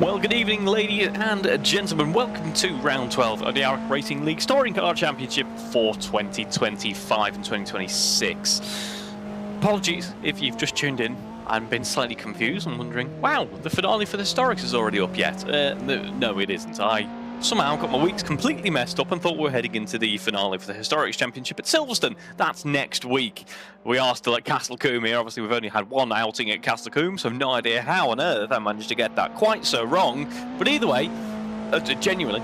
Well, good evening, ladies and gentlemen. Welcome to round 12 of the AROC Racing League Touring Car Championship for 2025 and 2026. Apologies if you've just tuned in and been slightly confused and wondering, wow, the finale for the Historics is already up yet. No, it isn't. I somehow got my weeks completely messed up and thought we were heading into the finale for the Historics Championship at Silverstone. That's next week. We are still at Castle Combe here. Obviously, we've only had one outing at Castle Combe, so I've no idea how on earth I managed to get that quite so wrong. But either way, genuinely,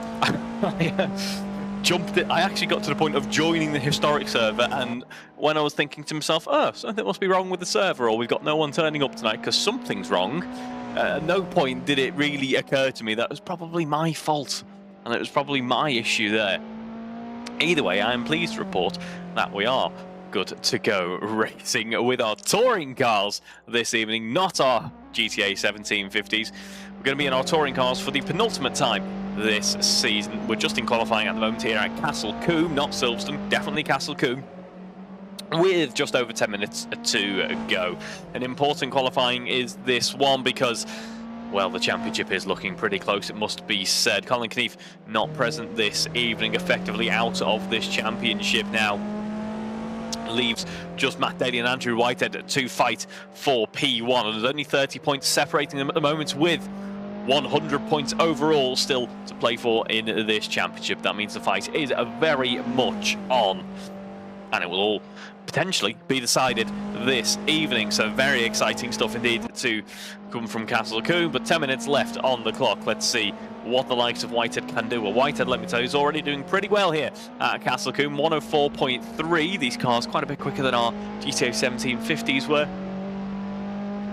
I actually got to the point of joining the Historic server, and when I was thinking to myself, oh, something must be wrong with the server, or we've got no one turning up tonight because something's wrong, at no point did it really occur to me that it was probably my fault, and it was probably my issue there. Either way, I am pleased to report that we are good to go racing with our touring cars this evening, not our GTA 1750s. We're going to be in our touring cars for the penultimate time this season. We're just in qualifying at the moment here at Castle Combe, not Silverstone, definitely Castle Combe, with just over 10 minutes to go. An important qualifying is this one because, well, the championship is looking pretty close, it must be said. Colin Knief not present this evening, effectively out of this championship now. Leaves just Matt Daly and Andrew Whitehead to fight for P1, and there's only 30 points separating them at the moment, with 100 points overall still to play for in this championship. That means the fight is very much on, and it will all potentially be decided this evening. So very exciting stuff indeed to come from Castle Combe, but 10 minutes left on the clock. Let's see what the likes of Whitehead can do. Well, Whitehead, let me tell you, is already doing pretty well here at Castle Combe. 104.3. These cars quite a bit quicker than our GTA 1750s were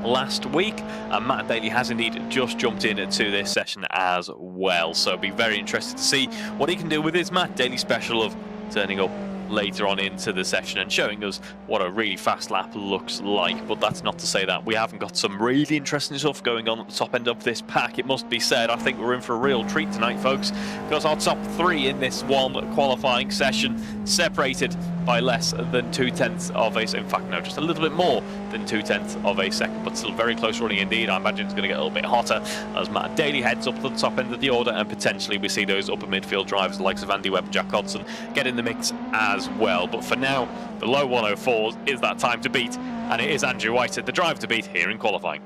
last week, and Matt Daly has indeed just jumped into this session as well, so it'll be very interesting to see what he can do with his Matt Daly special of turning up later on into the session and showing us what a really fast lap looks like. But that's not to say that we haven't got some really interesting stuff going on at the top end of this pack, it must be said. I think we're in for a real treat tonight, folks, because our top three in this one qualifying session separated by less than 2/10 of a, in fact no, just a little bit more than 2/10 of a second, but still very close running indeed. I imagine it's going to get a little bit hotter as Matt Daly heads up to the top end of the order, and potentially we see those upper midfield drivers, the likes of Andy Webb and Jack Hodson, get in the mix as well. But for now, the low 104s is that time to beat, and it is Andrew Whitehead, the driver to beat here in qualifying.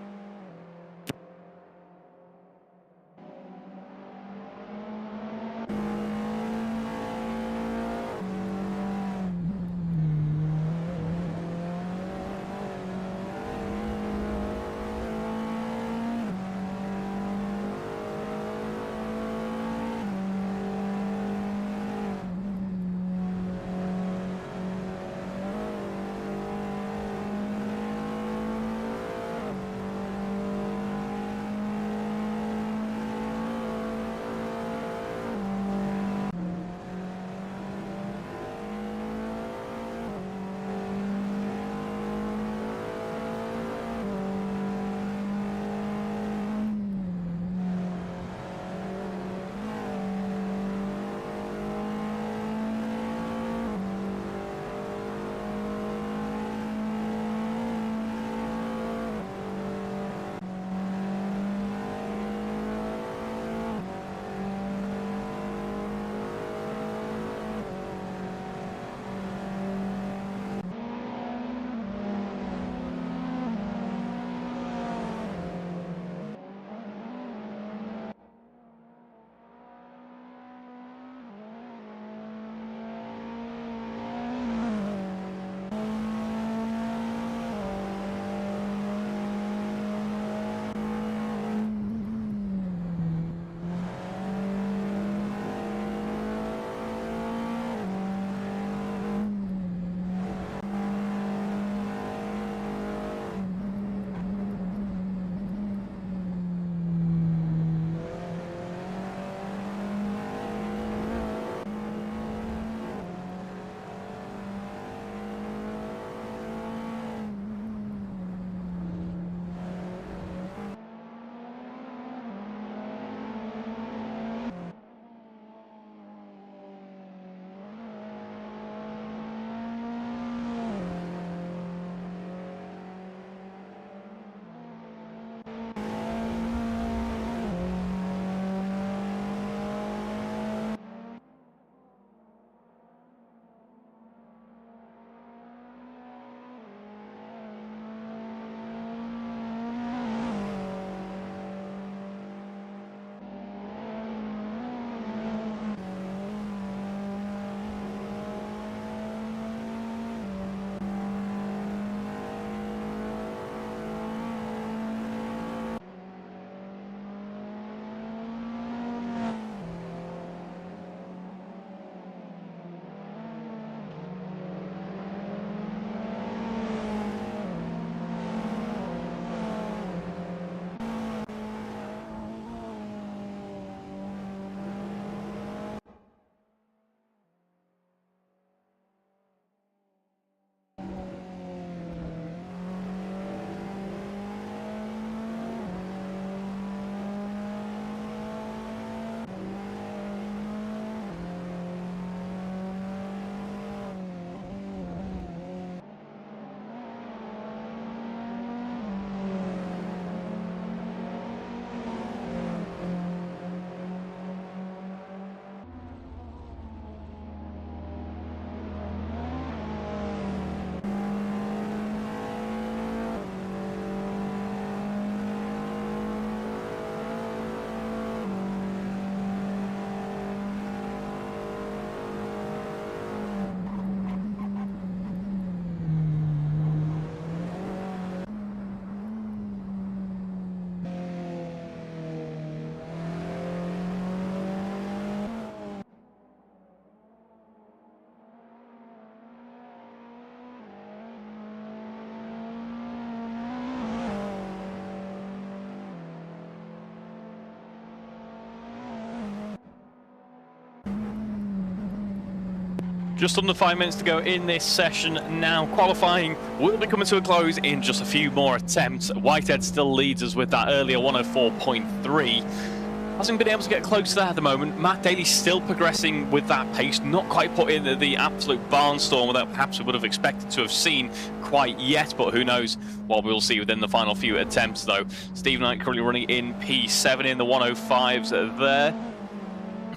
Just under 5 minutes to go in this session now. Qualifying will be coming to a close in just a few more attempts. Whitehead still leads us with that earlier 104.3. Hasn't been able to get close to that at the moment. Matt Daly still progressing with that pace, not quite put in the absolute barnstorm that perhaps we would have expected to have seen quite yet, but who knows what we'll see within the final few attempts though. Steve Knight currently running in P7 in the 105s there.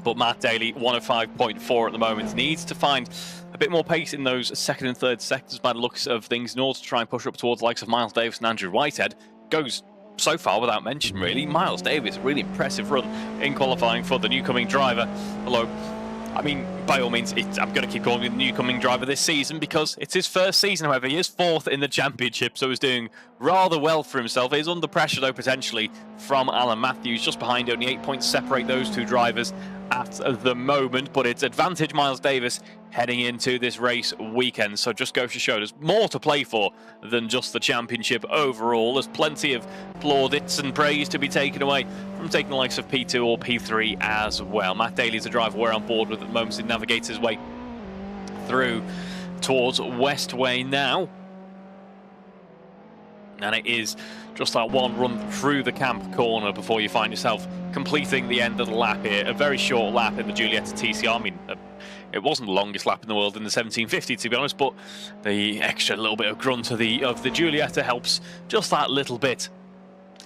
But Matt Daly, 105.4 at the moment, needs to find a bit more pace in those second and third sectors by the looks of things in order to try and push up towards the likes of Miles Davis and Andrew Whitehead. Goes so far without mention, really. Miles Davis, really impressive run in qualifying for the newcoming driver. Although, I mean, by all means, I'm going to keep calling him the newcoming driver this season because it's his first season. However, he is fourth in the championship, so he's doing rather well for himself. He's under pressure, though, potentially from Alan Matthews, just behind. Only 8 points separate those two drivers at the moment, but it's advantage Miles Davis heading into this race weekend. So just goes to show there's more to play for than just the championship overall. There's plenty of plaudits and praise to be taken away from taking the likes of P2 or P3 as well. Matt Daly's a driver we're on board with at the moment. He navigates his way through towards Westway now. And it is just that one run through the camp corner before you find yourself completing the end of the lap here. A very short lap in the Giulietta TCR. I mean, it wasn't the longest lap in the world in the 1750, to be honest, but the extra little bit of grunt of the Giulietta helps just that little bit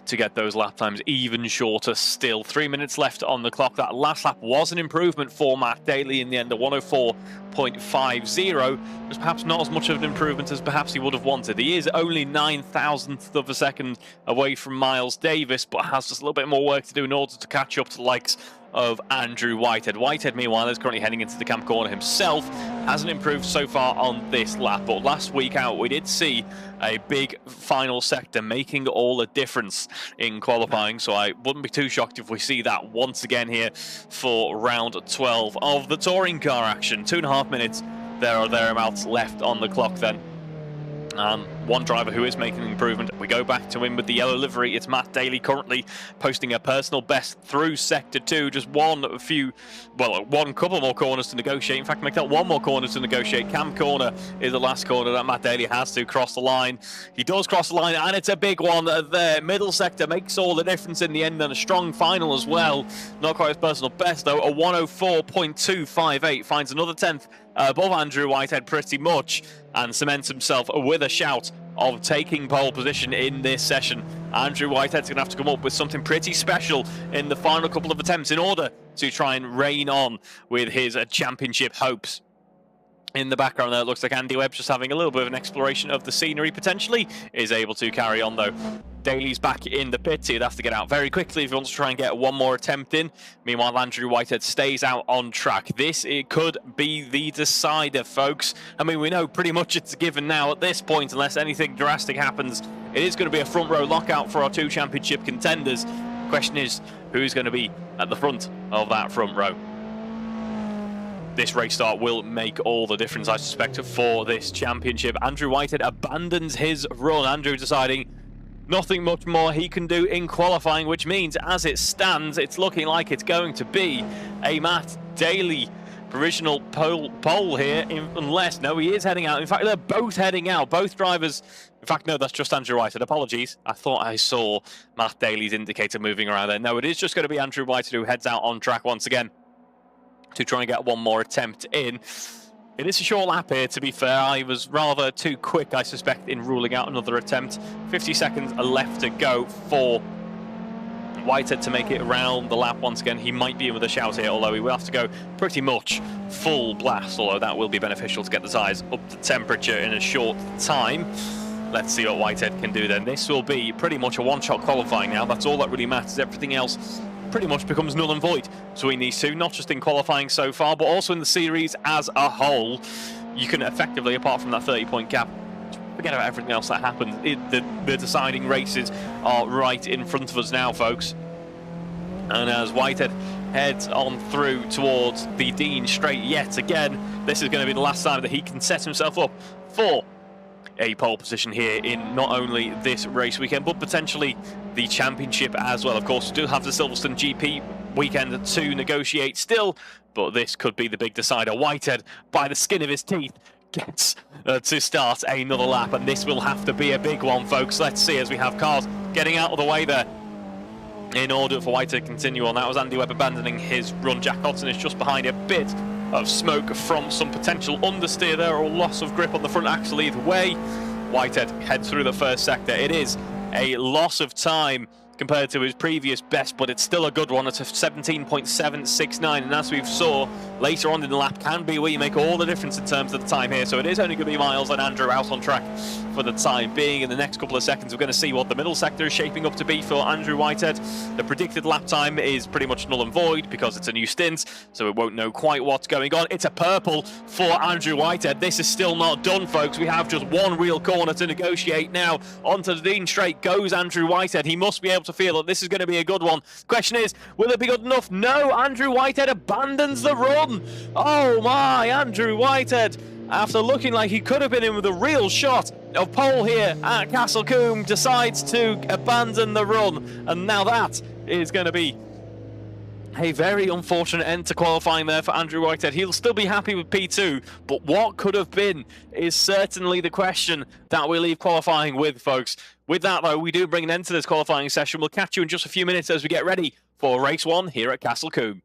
to get those lap times even shorter still. 3 minutes left on the clock. That last lap was an improvement for Matt Daly in the end, a 104.50. was perhaps not as much of an improvement as perhaps he would have wanted. He is only 9,000th of a second away from Miles Davis, but has just a little bit more work to do in order to catch up to the likes of Andrew Whitehead. Whitehead, meanwhile, is currently heading into the camp corner himself. Hasn't improved so far on this lap, but last week out we did see a big final sector making all the difference in qualifying, so I wouldn't be too shocked if we see that once again here for round 12 of the touring car action. 2.5 minutes there or thereabouts left on the clock then. One driver who is making an improvement. We go back to him with the yellow livery. It's Matt Daly currently posting a personal best through sector 2. Just one couple more corners to negotiate. In fact, make that one more corner to negotiate. Camp corner is the last corner that Matt Daly has to cross the line. He does cross the line, and it's a big one there. Middle sector makes all the difference in the end, and a strong final as well. Not quite his personal best, though. A 104.258 finds another 10th above Andrew Whitehead pretty much, and cements himself with a shout of taking pole position in this session. Andrew Whitehead's going to have to come up with something pretty special in the final couple of attempts in order to try and rein on with his championship hopes. In the background there, it looks like Andy Webb's just having a little bit of an exploration of the scenery, potentially. Is able to carry on, though. Daly's back in the pits. He'd have to get out very quickly if he wants to try and get one more attempt in. Meanwhile, Andrew Whitehead stays out on track. It could be the decider, folks. I mean, we know pretty much it's a given now at this point, unless anything drastic happens. It is going to be a front row lockout for our two championship contenders. The question is, who's going to be at the front of that front row? This race start will make all the difference, I suspect, for this championship. Andrew Whitehead abandons his run. Andrew deciding nothing much more he can do in qualifying, which means, as it stands, it's looking like it's going to be a Matt Daly provisional pole here, unless, no, he is heading out. In fact, they're both heading out. Both drivers, in fact, no, that's just Andrew Whitehead. Apologies. I thought I saw Matt Daly's indicator moving around there. No, it is just going to be Andrew Whitehead who heads out on track once again to try and get one more attempt in. It is a short lap here, to be fair. I was rather too quick, I suspect, in ruling out another attempt. 50 seconds left to go for Whitehead to make it around the lap once again. He might be in with a shout here, although he will have to go pretty much full blast, although that will be beneficial to get the tyres up to temperature in a short time. Let's see what Whitehead can do then. This will be pretty much a one-shot qualifying now. That's all that really matters. Everything else pretty much becomes null and void between these two, not just in qualifying so far, but also in the series as a whole. You can effectively, apart from that 30-point gap, forget about everything else that happened. The deciding races are right in front of us now, folks. And as Whitehead heads on through towards the Dean Straight yet again, this is going to be the last time that he can set himself up for a pole position here in not only this race weekend, but potentially the championship as well. Of course, we do have the Silverstone GP weekend to negotiate still, but this could be the big decider. Whitehead, by the skin of his teeth, gets to start another lap, and this will have to be a big one, folks. Let's see, as we have cars getting out of the way there in order for Whitehead to continue on. That was Andy Webb abandoning his run. Jack Hodson is just behind, a bit of smoke from some potential understeer there, or loss of grip on the front axle. Either way, Whitehead heads through the first sector. It is a loss of time compared to his previous best, but it's still a good one. It's a 17.769, and as we saw later on in the lap, can be where you make all the difference in terms of the time here. So it is only going to be Miles and Andrew out on track for the time being. In the next couple of seconds, we're going to see what the middle sector is shaping up to be for Andrew Whitehead. The predicted lap time is pretty much null and void because it's a new stint, so it won't know quite what's going on. It's a purple for Andrew Whitehead. This is still not done, folks. We have just one real corner to negotiate now. Onto the Dean Straight goes Andrew Whitehead. He must be able to feel that this is going to be a good one. Question is, will it be good enough? No, Andrew Whitehead abandons the run. Oh my, Andrew Whitehead, after looking like he could have been in with a real shot of pole here at Castle Combe, decides to abandon the run, and now that is going to be a very unfortunate end to qualifying there for Andrew Whitehead. He'll still be happy with P2, but what could have been is certainly the question that we leave qualifying with, folks. With that, though, we do bring an end to this qualifying session. We'll catch you in just a few minutes as we get ready for race 1 here at Castle Combe.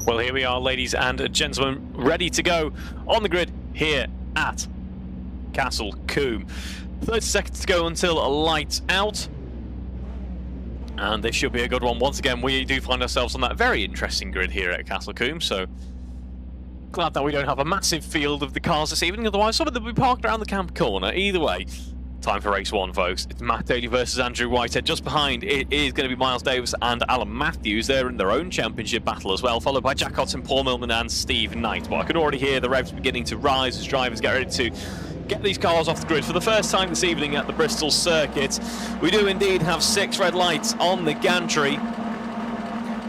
Well, here we are, ladies and gentlemen, ready to go on the grid here at Castle Combe. 30 seconds to go until lights out. And this should be a good one. Once again, we do find ourselves on that very interesting grid here at Castle Combe, so glad that we don't have a massive field of the cars this evening, otherwise some of them will be parked around the camp corner. Either way, time for race one, folks. It's Matt Daly versus Andrew Whitehead. Just behind it is going to be Miles Davis and Alan Matthews. They're in their own championship battle as well, followed by Jack Hodson, Paul Millman and Steve Knight. But I could already hear the revs beginning to rise as drivers get ready to get these cars off the grid for the first time this evening at the Bristol circuit. We do indeed have 6 red lights on the gantry.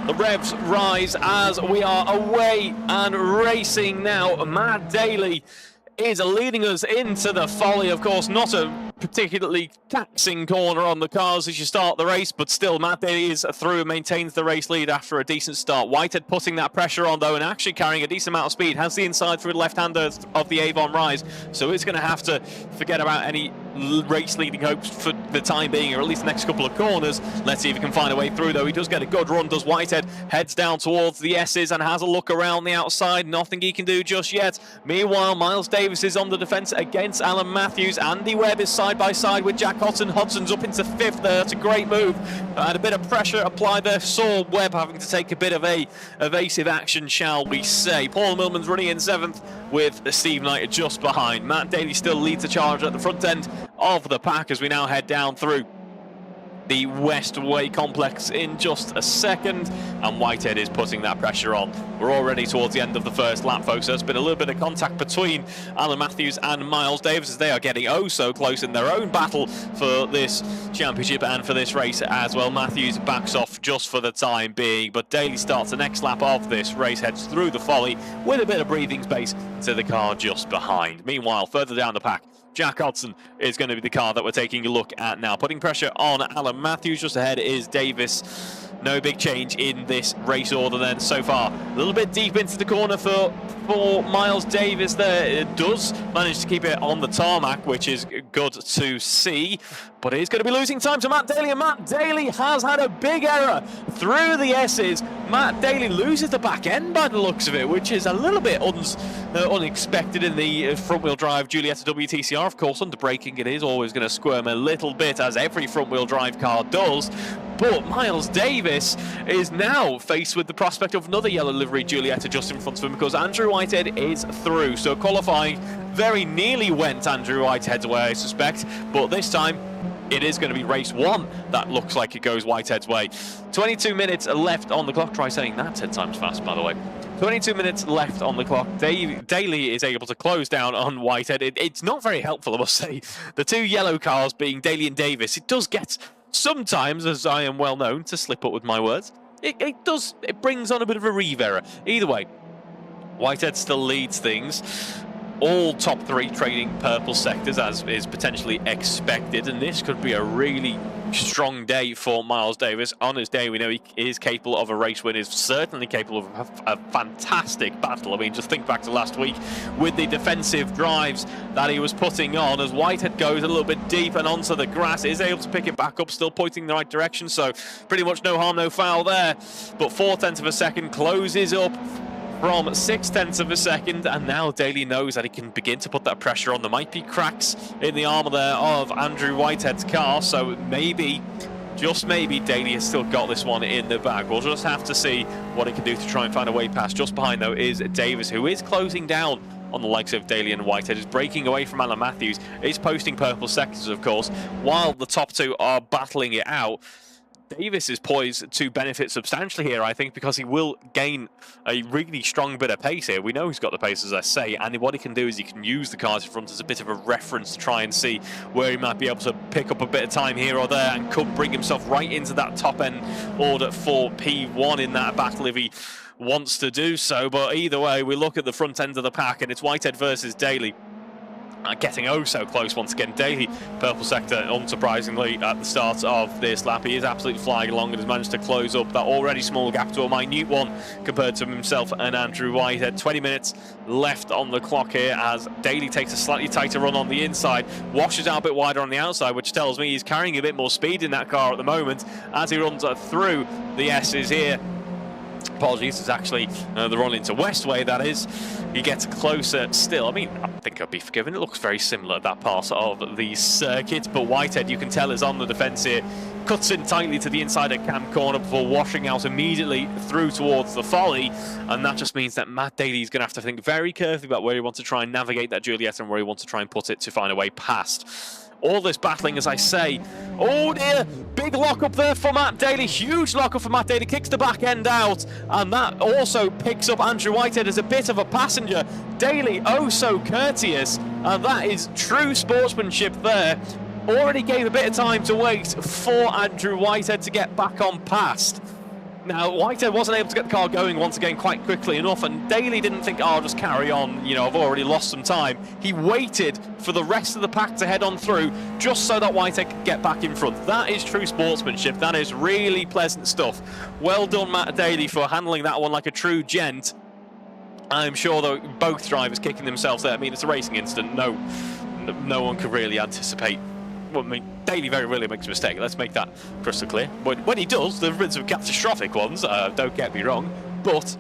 The revs rise as we are away and racing now. Matt Daly is leading us into the folly. Of course, not a particularly taxing corner on the cars as you start the race, but still Matt Daly is through and maintains the race lead after a decent start. Whitehead putting that pressure on though and actually carrying a decent amount of speed, has the inside through the left-hander of the Avon Rise, so it's going to have to forget about any race leading hopes for the time being, or at least the next couple of corners. Let's see if he can find a way through though. He does get a good run, does Whitehead. Heads down towards the S's and has a look around the outside. Nothing he can do just yet. Meanwhile, Miles Davis is on the defence against Alan Matthews. Andy Webb is side by side with Jack Hodson. Hodson's up into 5th there. That's a great move. And a bit of pressure applied there. Saw Webb having to take a bit of a evasive action, shall we say. Paul Millman's running in 7th with Steve Knight just behind. Matt Daly still leads the charge at the front end of the pack as we now head down through the Westway complex in just a second, and Whitehead is putting that pressure on. We're already towards the end of the first lap, folks. There's been a little bit of contact between Alan Matthews and Miles Davis as they are getting oh so close in their own battle for this championship and for this race as well. Matthews backs off just for the time being, but Daly starts the next lap of this race, heads through the folly with a bit of breathing space to the car just behind. Meanwhile, further down the pack, Jack Hodson is going to be the car that we're taking a look at now. Putting pressure on Alan Matthews. Just ahead is Davis. No big change in this race order then so far. A little bit deep into the corner for Miles Davis there. It does manage to keep it on the tarmac, which is good to see. But he's going to be losing time to Matt Daly, and Matt Daly has had a big error through the S's. Matt Daly loses the back end by the looks of it, which is a little bit unexpected in the front-wheel drive Giulietta WTCR. Of course, under braking it is always going to squirm a little bit, as every front-wheel drive car does. But Miles Davis is now faced with the prospect of another yellow livery Giulietta just in front of him, because Andrew Whitehead is through. So qualifying very nearly went Andrew Whitehead's way, I suspect, but this time it is going to be race 1 that looks like it goes Whitehead's way. 22 minutes left on the clock. Try saying that 10 times fast, by the way. 22 minutes left on the clock. Daly is able to close down on Whitehead. It's not very helpful, I must say. The 2 yellow cars being Daly and Davis, it does get sometimes, as I am well known, to slip up with my words. It brings on a bit of a Reeve error. Either way, Whitehead still leads things. All top 3 trading purple sectors, as is potentially expected, and this could be a really strong day for Miles Davis. On his day, we know he is capable of a race win, is certainly capable of a fantastic battle. I mean, just think back to last week with the defensive drives that he was putting on, as Whitehead goes a little bit deep and onto the grass, is able to pick it back up, still pointing in the right direction, so pretty much no harm, no foul there. But 0.4 of a second closes up from 0.6 of a second, and now Daly knows that he can begin to put that pressure on. There might be cracks in the armour there of Andrew Whitehead's car, so maybe, just maybe, Daly has still got this one in the bag. We'll just have to see what he can do to try and find a way past. Just behind, though, is Davis, who is closing down on the likes of Daly and Whitehead, is breaking away from Alan Matthews, is posting purple sectors, of course, while the top 2 are battling it out. Davis is poised to benefit substantially here, I think, because he will gain a really strong bit of pace here. We know he's got the pace, as I say, and what he can do is he can use the cars in front as a bit of a reference to try and see where he might be able to pick up a bit of time here or there, and could bring himself right into that top-end order for P1 in that battle if he wants to do so. But either way, we look at the front end of the pack, and it's Whitehead versus Daly. Getting oh so close once again. Daly, purple sector, unsurprisingly, at the start of this lap. He is absolutely flying along and has managed to close up that already small gap to a minute one compared to himself and Andrew Whitehead. 20 minutes left on the clock here as Daly takes a slightly tighter run on the inside, washes out a bit wider on the outside, which tells me he's carrying a bit more speed in that car at the moment as he runs through the S's here. Apologies, it's actually the run into Westway, that is. He gets closer still. I mean, I think I'd be forgiven. It looks very similar, that part of the circuit, but Whitehead, you can tell, is on the defence here. Cuts in tightly to the inside of Cam corner before washing out immediately through towards the Folly, and that just means that Matt Daly is going to have to think very carefully about where he wants to try and navigate that Juliet and where he wants to try and put it to find a way past. All this battling, as I say. Oh dear, big lock up there for Matt Daly, huge lock up for Matt Daly, kicks the back end out, and that also picks up Andrew Whitehead as a bit of a passenger. Daly, oh so courteous, and that is true sportsmanship there. Already gave a bit of time to wait for Andrew Whitehead to get back on past. Now, Whitehead wasn't able to get the car going once again quite quickly enough, and Daly didn't think, oh, I'll just carry on, you know, I've already lost some time. He waited for the rest of the pack to head on through, just so that Whitehead could get back in front. That is true sportsmanship. That is really pleasant stuff. Well done, Matt Daly, for handling that one like a true gent. I'm sure, though, both drivers kicking themselves there. I mean, it's a racing incident. No one could really anticipate. Well, I mean, Daly very rarely makes a mistake. Let's make that crystal clear. But when he does, there have been some catastrophic ones. Don't get me wrong. But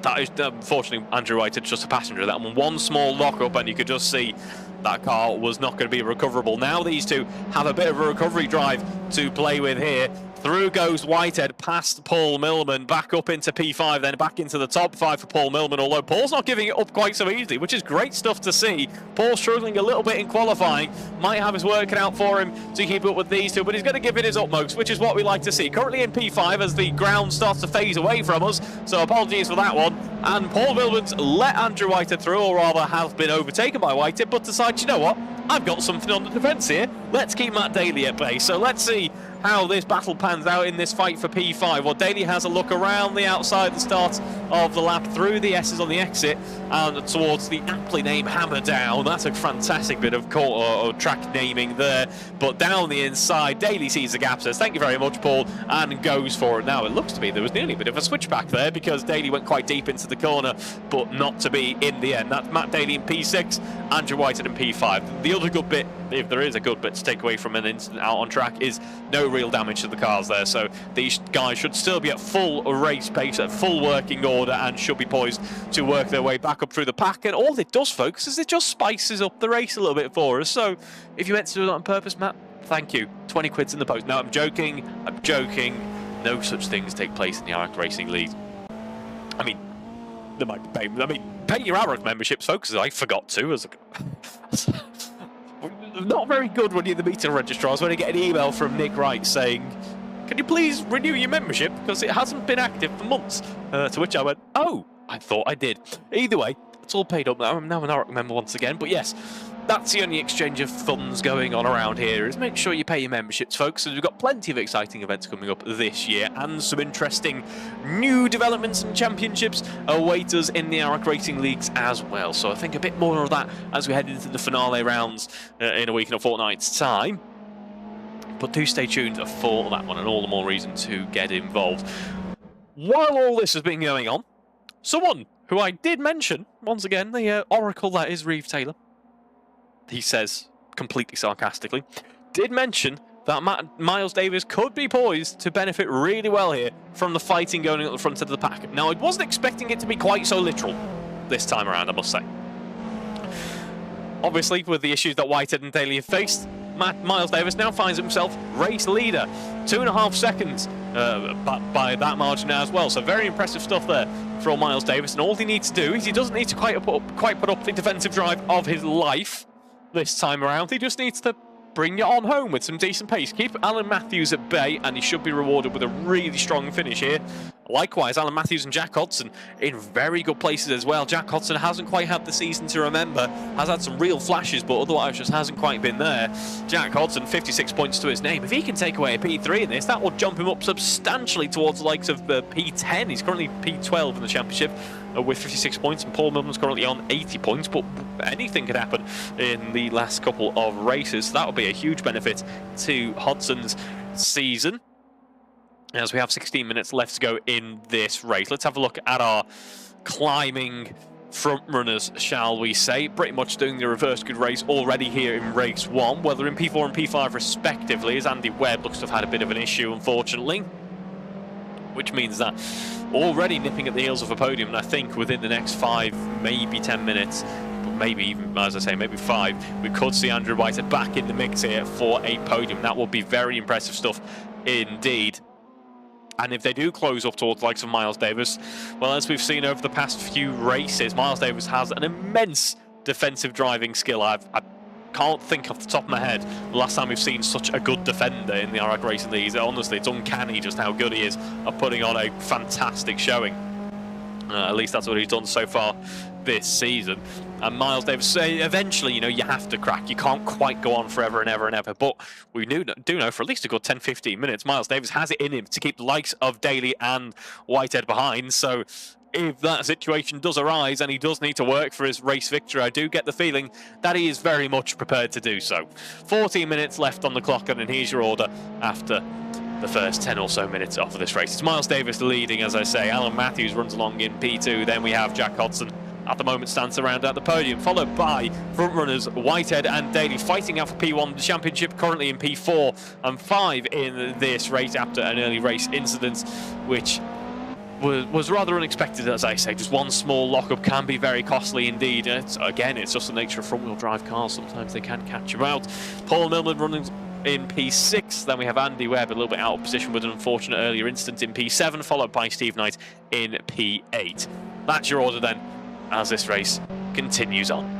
that is, unfortunately, Andrew Whitehead's just a passenger. That one small lock-up, and you could just see that car was not going to be recoverable. Now these two have a bit of a recovery drive to play with here. Through goes Whitehead, past Paul Millman, back up into P5, then back into the top 5 for Paul Millman, although Paul's not giving it up quite so easily, which is great stuff to see. Paul struggling a little bit in qualifying, might have his work out for him to keep up with these two, but he's going to give it his utmost, which is what we like to see. Currently in P5 as the ground starts to phase away from us, so apologies for that one. And Paul Millman's let Andrew Whitehead through, or rather has been overtaken by Whitehead, but decided, you know what, I've got something on the defence here. Let's keep Matt Daly at bay. So let's see how this battle pans out in this fight for P5. Well, Daly has a look around the outside, the start of the lap, through the S's on the exit, and towards the aptly named Hammer Down. That's a fantastic bit of track naming there. But down the inside, Daly sees the gap, says, thank you very much, Paul, and goes for it. Now, it looks to be there was nearly a bit of a switchback there, because Daly went quite deep into the corner, but not to be in the end. That's Matt Daly in P6, Andrew Whitehead in P5. The other good bit, if there is a good bit to take away from an incident out on track, is no real damage to the cars there. So these guys should still be at full race pace, at full working order, and should be poised to work their way back up through the pack. And all it does, folks, is it just spices up the race a little bit for us. So if you meant to do that on purpose, Matt, thank you. 20 quid's in the post. No, I'm joking. I'm joking. No such things take place in the AROC Racing League. I mean, they might pay. I mean, pay your AROC memberships, folks, as I forgot to. Not very good when you're the meeting registrars when I get an email from Nick Wright saying, can you please renew your membership because it hasn't been active for months? To which I went, oh, I thought I did. Either way, it's all paid up now. I'm now an AROC member once again. But yes, that's the only exchange of funds going on around here, is make sure you pay your memberships, folks, and we've got plenty of exciting events coming up this year, and some interesting new developments and championships await us in the AROC Racing Leagues as well. So I think a bit more of that as we head into the finale rounds in a week and a fortnight's time. But do stay tuned for that one, and all the more reason to get involved. While all this has been going on, someone who I did mention, once again, the Oracle that is Reeve Taylor, he says, completely sarcastically, did mention that Miles Davis could be poised to benefit really well here from the fighting going at the front of the pack. Now, I wasn't expecting it to be quite so literal this time around, I must say. Obviously, with the issues that Whitehead and Daly have faced, Miles Davis now finds himself race leader, 2.5 seconds by that margin as well. So very impressive stuff there for Miles Davis. And all he needs to do is he doesn't need to quite put up the defensive drive of his life this time around. He just needs to bring it on home with some decent pace. Keep Alan Matthews at bay, and he should be rewarded with a really strong finish here. Likewise, Alan Matthews and Jack Hodson in very good places as well. Jack Hodson hasn't quite had the season to remember, has had some real flashes, but otherwise just hasn't quite been there. Jack Hodson, 56 points to his name. If he can take away a P3 in this, that will jump him up substantially towards the likes of P10. He's currently P12 in the championship with 56 points, and Paul Millman's currently on 80 points, but anything could happen in the last couple of races. So that would be a huge benefit to Hodson's season, as we have 16 minutes left to go in this race. Let's have a look at our climbing front runners, shall we say. Pretty much doing the reverse good race already here in race 1, whether in P4 and P5 respectively, as Andy Webb looks to have had a bit of an issue, unfortunately, which means that already nipping at the heels of a podium, and I think within the next 5, maybe 10 minutes, but maybe even, as I say, maybe 5, we could see Andrew Whitehead back in the mix here for a podium. That would be very impressive stuff indeed. And if they do close up towards the likes of Miles Davis, well, as we've seen over the past few races, Miles Davis has an immense defensive driving skill. I can't think off the top of my head the last time we've seen such a good defender in the AROC Racing League. Honestly, it's uncanny just how good he is at putting on a fantastic showing. At least that's what he's done so far this season. And Miles Davis, eventually, you know, you have to crack. You can't quite go on forever and ever and ever. But we do know for at least a good 10-15 minutes, Miles Davis has it in him to keep the likes of Daly and Whitehead behind. So if that situation does arise and he does need to work for his race victory, I do get the feeling that he is very much prepared to do so. 14 minutes left on the clock, and then here's your order after the first 10 or so minutes of this race. It's Miles Davis leading, as I say. Alan Matthews runs along in P2. Then we have Jack Hodson at the moment stands around at the podium, followed by front runners Whitehead and Daly fighting out for P1, the championship currently in P4 and 5 in this race after an early race incident, which was rather unexpected, as I say. Just one small lockup can be very costly indeed. Again, it's just the nature of front-wheel drive cars. Sometimes they can catch you out. Paul Millman running in P6. Then we have Andy Webb a little bit out of position with an unfortunate earlier incident in P7, followed by Steve Knight in P8. That's your order then, as this race continues on.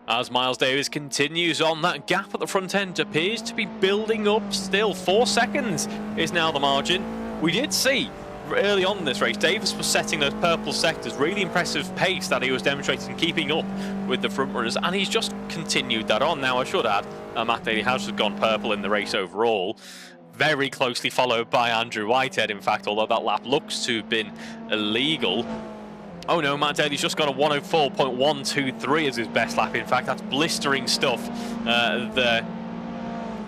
As Miles Davis continues on, that gap at the front end appears to be building up still. 4 seconds is now the margin. We did see early on in this race, Davis was setting those purple sectors, really impressive pace that he was demonstrating, keeping up with the front runners, and he's just continued that on. Now, I should add, Matt Daly has gone purple in the race overall, very closely followed by Andrew Whitehead, in fact, although that lap looks to have been illegal. Oh no, Matt Daly's just got a 104.123 as his best lap. In fact, that's blistering stuff there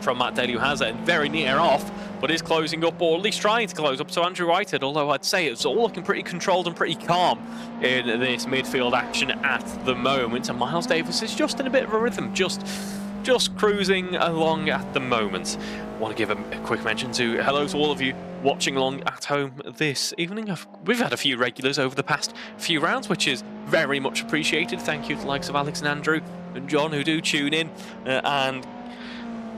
from Matt Daly, who has it very near off, but is closing up, or at least trying to close up to Andrew Whitehead, although I'd say it's all looking pretty controlled and pretty calm in this midfield action at the moment. And Miles Davis is just in a bit of a rhythm, just cruising along at the moment. I want to give a quick mention to hello to all of you watching along at home this evening. We've had a few regulars over the past few rounds, which is very much appreciated. Thank you to the likes of Alex and Andrew and John, who do tune in and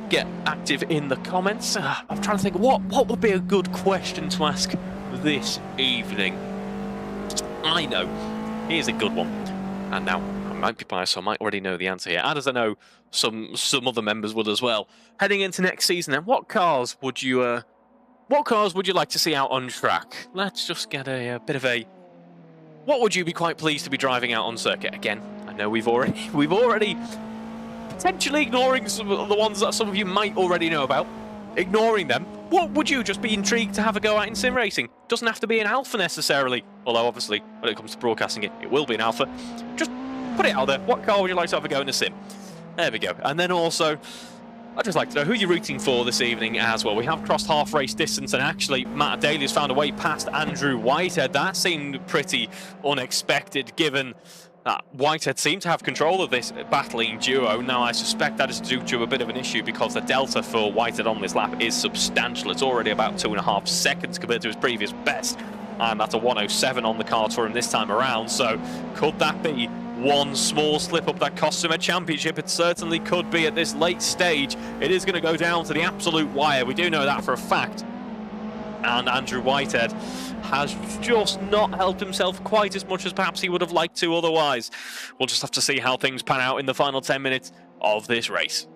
get active in the comments. I'm trying to think what would be a good question to ask this evening. I know, here's a good one, and now I might be biased, so I might already know the answer here, and as I know some other members would as well. Heading into next season, then, what cars would you like to see out on track? Let's just get a bit of a. What would you be quite pleased to be driving out on circuit? Again, I know we've already potentially ignoring some of the ones that some of you might already know about. Ignoring them, what would you just be intrigued to have a go at in sim racing? Doesn't have to be an alpha necessarily, although obviously when it comes to broadcasting it will be an alpha. Just put it out there. What car would you like to have a go in a sim? There we go. And then also, I'd just like to know who you're rooting for this evening as well. We have crossed half race distance, and actually Matt Daly has found a way past Andrew Whitehead. That seemed pretty unexpected, given that Whitehead seemed to have control of this battling duo. Now, I suspect that is due to a bit of an issue, because the delta for Whitehead on this lap is substantial. It's already about 2.5 seconds compared to his previous best, and that's a 107 on the car for him this time around. So could that be one small slip up that costs him a championship. It certainly could be at this late stage. It is going to go down to the absolute wire. We do know that for a fact. And Andrew Whitehead has just not helped himself quite as much as perhaps he would have liked to otherwise. We'll just have to see how things pan out in the final 10 minutes of this race.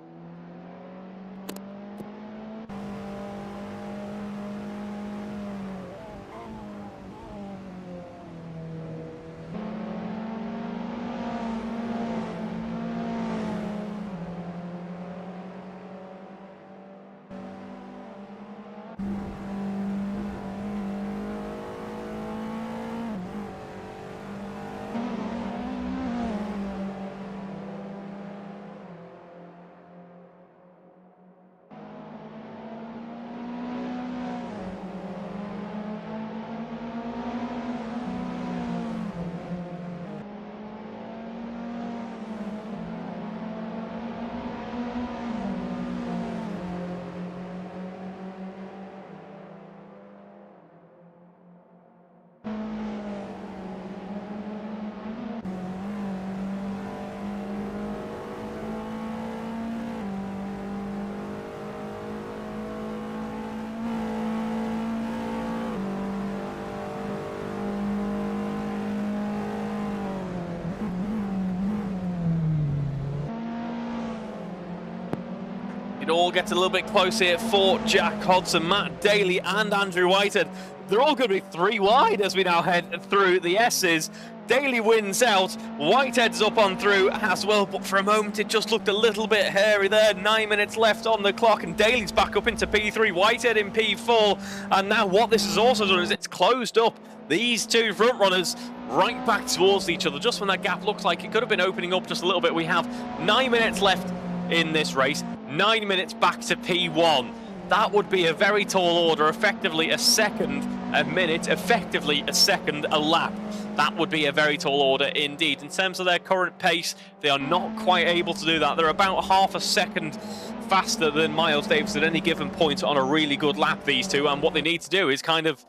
It all gets a little bit close here for Jack Hodson, Matt Daly and Andrew Whitehead. They're all going to be 3 wide as we now head through the S's. Daly wins out, Whitehead's up on through as well, but for a moment it just looked a little bit hairy there. 9 minutes left on the clock and Daly's back up into P3, Whitehead in P4, and now what this has also done is it's closed up these two front runners right back towards each other. Just when that gap looks like it could have been opening up just a little bit, we have 9 minutes left in this race, 9 minutes back to P1. That would be a very tall order, effectively a second a minute, effectively a second a lap. That would be a very tall order indeed. In terms of their current pace, they are not quite able to do that. They're about half a second faster than Miles Davis at any given point on a really good lap, these two, and what they need to do is kind of,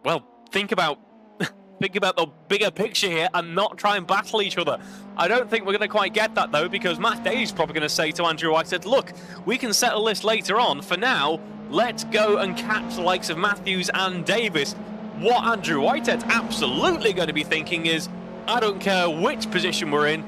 well, think about the bigger picture here and not try and battle each other. I don't think we're going to quite get that though, because Matt Daly's probably going to say to Andrew Whitehead, look, we can settle this later on. For now, let's go and catch the likes of Matthews and Davis. What Andrew Whitehead's absolutely going to be thinking is, I don't care which position we're in,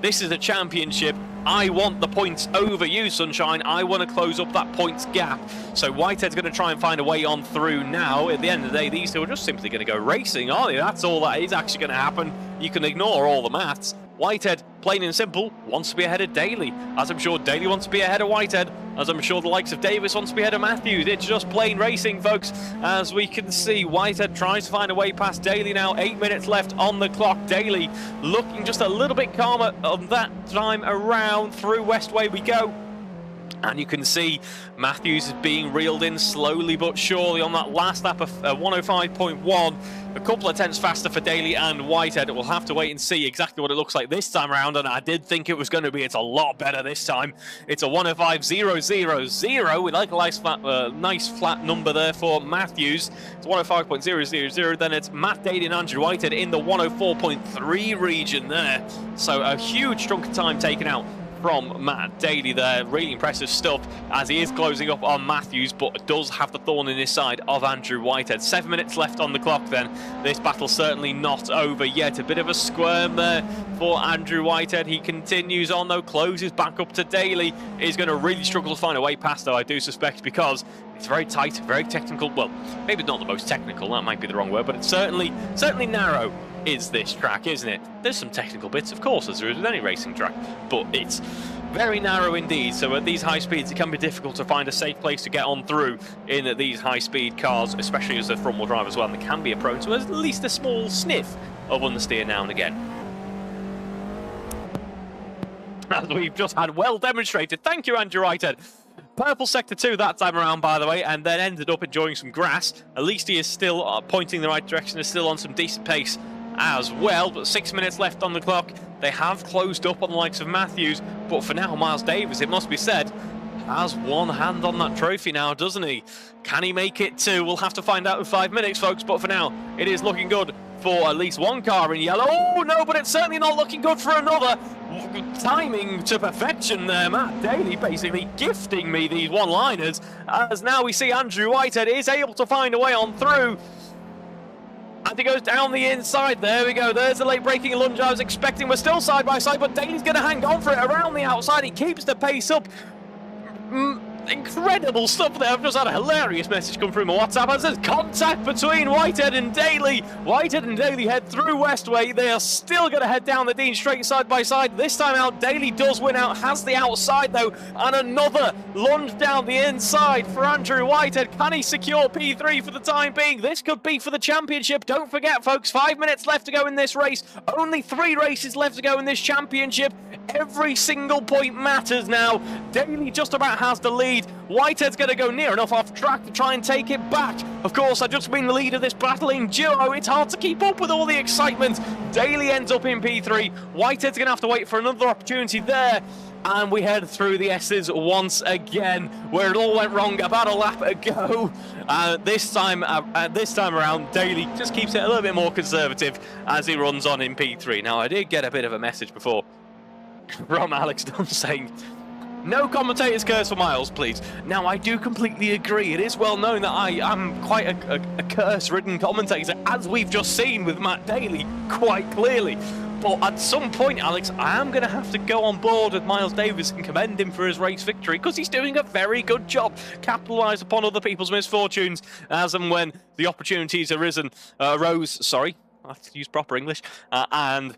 this is a championship. I want the points over you, Sunshine. I want to close up that points gap. So Whitehead's going to try and find a way on through now. At the end of the day, these two are just simply going to go racing, aren't they? That's all that is actually going to happen. You can ignore all the maths. Whitehead, plain and simple, wants to be ahead of Daly, as I'm sure Daly wants to be ahead of Whitehead, as I'm sure the likes of Davis wants to be ahead of Matthews. It's just plain racing, folks. As we can see, Whitehead tries to find a way past Daly now. 8 minutes left on the clock. Daly looking just a little bit calmer on that time around. Through Westway we go. And you can see Matthews is being reeled in slowly but surely on that last lap of 105.1. A couple of tenths faster for Daly and Whitehead. We'll have to wait and see exactly what it looks like this time around, and I did think it was going to be. It's a lot better this time. It's a 105.000. We like a nice flat number there for Matthews. It's 105.000. Then it's Matt Daly and Andrew Whitehead in the 104.3 region there. So a huge chunk of time taken out from Matt Daly there. Really impressive stuff as he is closing up on Matthews, but does have the thorn in his side of Andrew Whitehead. 7 minutes left on the clock then. This battle's certainly not over yet. A bit of a squirm there for Andrew Whitehead. He continues on though, closes back up to Daly. He's going to really struggle to find a way past though, I do suspect, because it's very tight, very technical. Well, maybe not the most technical, that might be the wrong word, but it's certainly narrow is this track, isn't it? There's some technical bits, of course, as there is with any racing track, but it's very narrow indeed. So at these high speeds, it can be difficult to find a safe place to get on through in these high-speed cars, especially as they're front-wheel drive as well, and they can be prone to at least a small sniff of understeer now and again. As we've just had well demonstrated. Thank you, Andrew Whitehead. Purple sector 2 that time around, by the way, and then ended up enjoying some grass. At least he is still pointing the right direction, is still on some decent pace as well. But 6 minutes left on the clock. They have closed up on the likes of Matthews, but for now, Miles Davis, it must be said, has one hand on that trophy now, doesn't he? Can he make it 2? We'll have to find out in 5 minutes, folks, but for now, it is looking good for at least one car in yellow. Oh, no, but it's certainly not looking good for another. Timing to perfection there. Matt Daly basically gifting me these one-liners, as now we see Andrew Whitehead is able to find a way on through. And he goes down the inside. There we go. There's the late braking lunge I was expecting. We're still side by side, but Daly's going to hang on for it around the outside. He keeps the pace up. Incredible stuff there. I've just had a hilarious message come through my WhatsApp. It says contact between Whitehead and Daly. Whitehead and Daly head through Westway. They are still going to head down the Dean straight side by side. This time out, Daly does win out, has the outside though, and another lunge down the inside for Andrew Whitehead. Can he secure P3 for the time being? This could be for the championship. Don't forget, folks, 5 minutes left to go in this race. Only 3 races left to go in this championship. Every single point matters now. Daly just about has the lead. Whitehead's going to go near enough off track to try and take it back. Of course, I've just been the lead of this battling duo. It's hard to keep up with all the excitement. Daly ends up in P3. Whitehead's going to have to wait for another opportunity there. And we head through the S's once again, where it all went wrong about a lap ago. This time around, Daly just keeps it a little bit more conservative as he runs on in P3. Now, I did get a bit of a message before from Alex Dunn saying, no commentators curse for miles, please. Now, I do completely agree. It is well known that I am quite a curse-ridden commentator, as we've just seen with Matt Daly, quite clearly. But at some point, Alex, I am going to have to go on board with Miles Davis and commend him for his race victory, because he's doing a very good job. Capitalise upon other people's misfortunes as and when the opportunities arose. Sorry, I have to use proper English. And,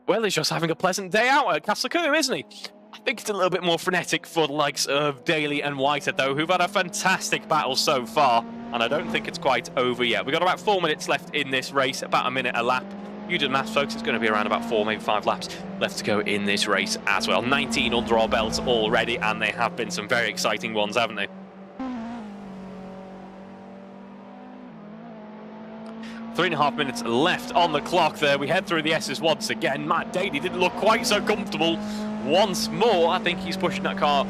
well, he's just having a pleasant day out at Castle Combe, isn't he? I think it's a little bit more frenetic for the likes of Daly and Whitehead, though, who've had a fantastic battle so far, and I don't think it's quite over yet. We've got about 4 minutes left in this race, about a minute a lap. You do the maths, folks, it's going to be around about 4, maybe 5 laps left to go in this race as well. 19 under our belts already, and they have been some very exciting ones, haven't they? 3.5 minutes left on the clock there. We head through the S's once again. Matt Daly didn't look quite so comfortable once more. I think he's pushing that car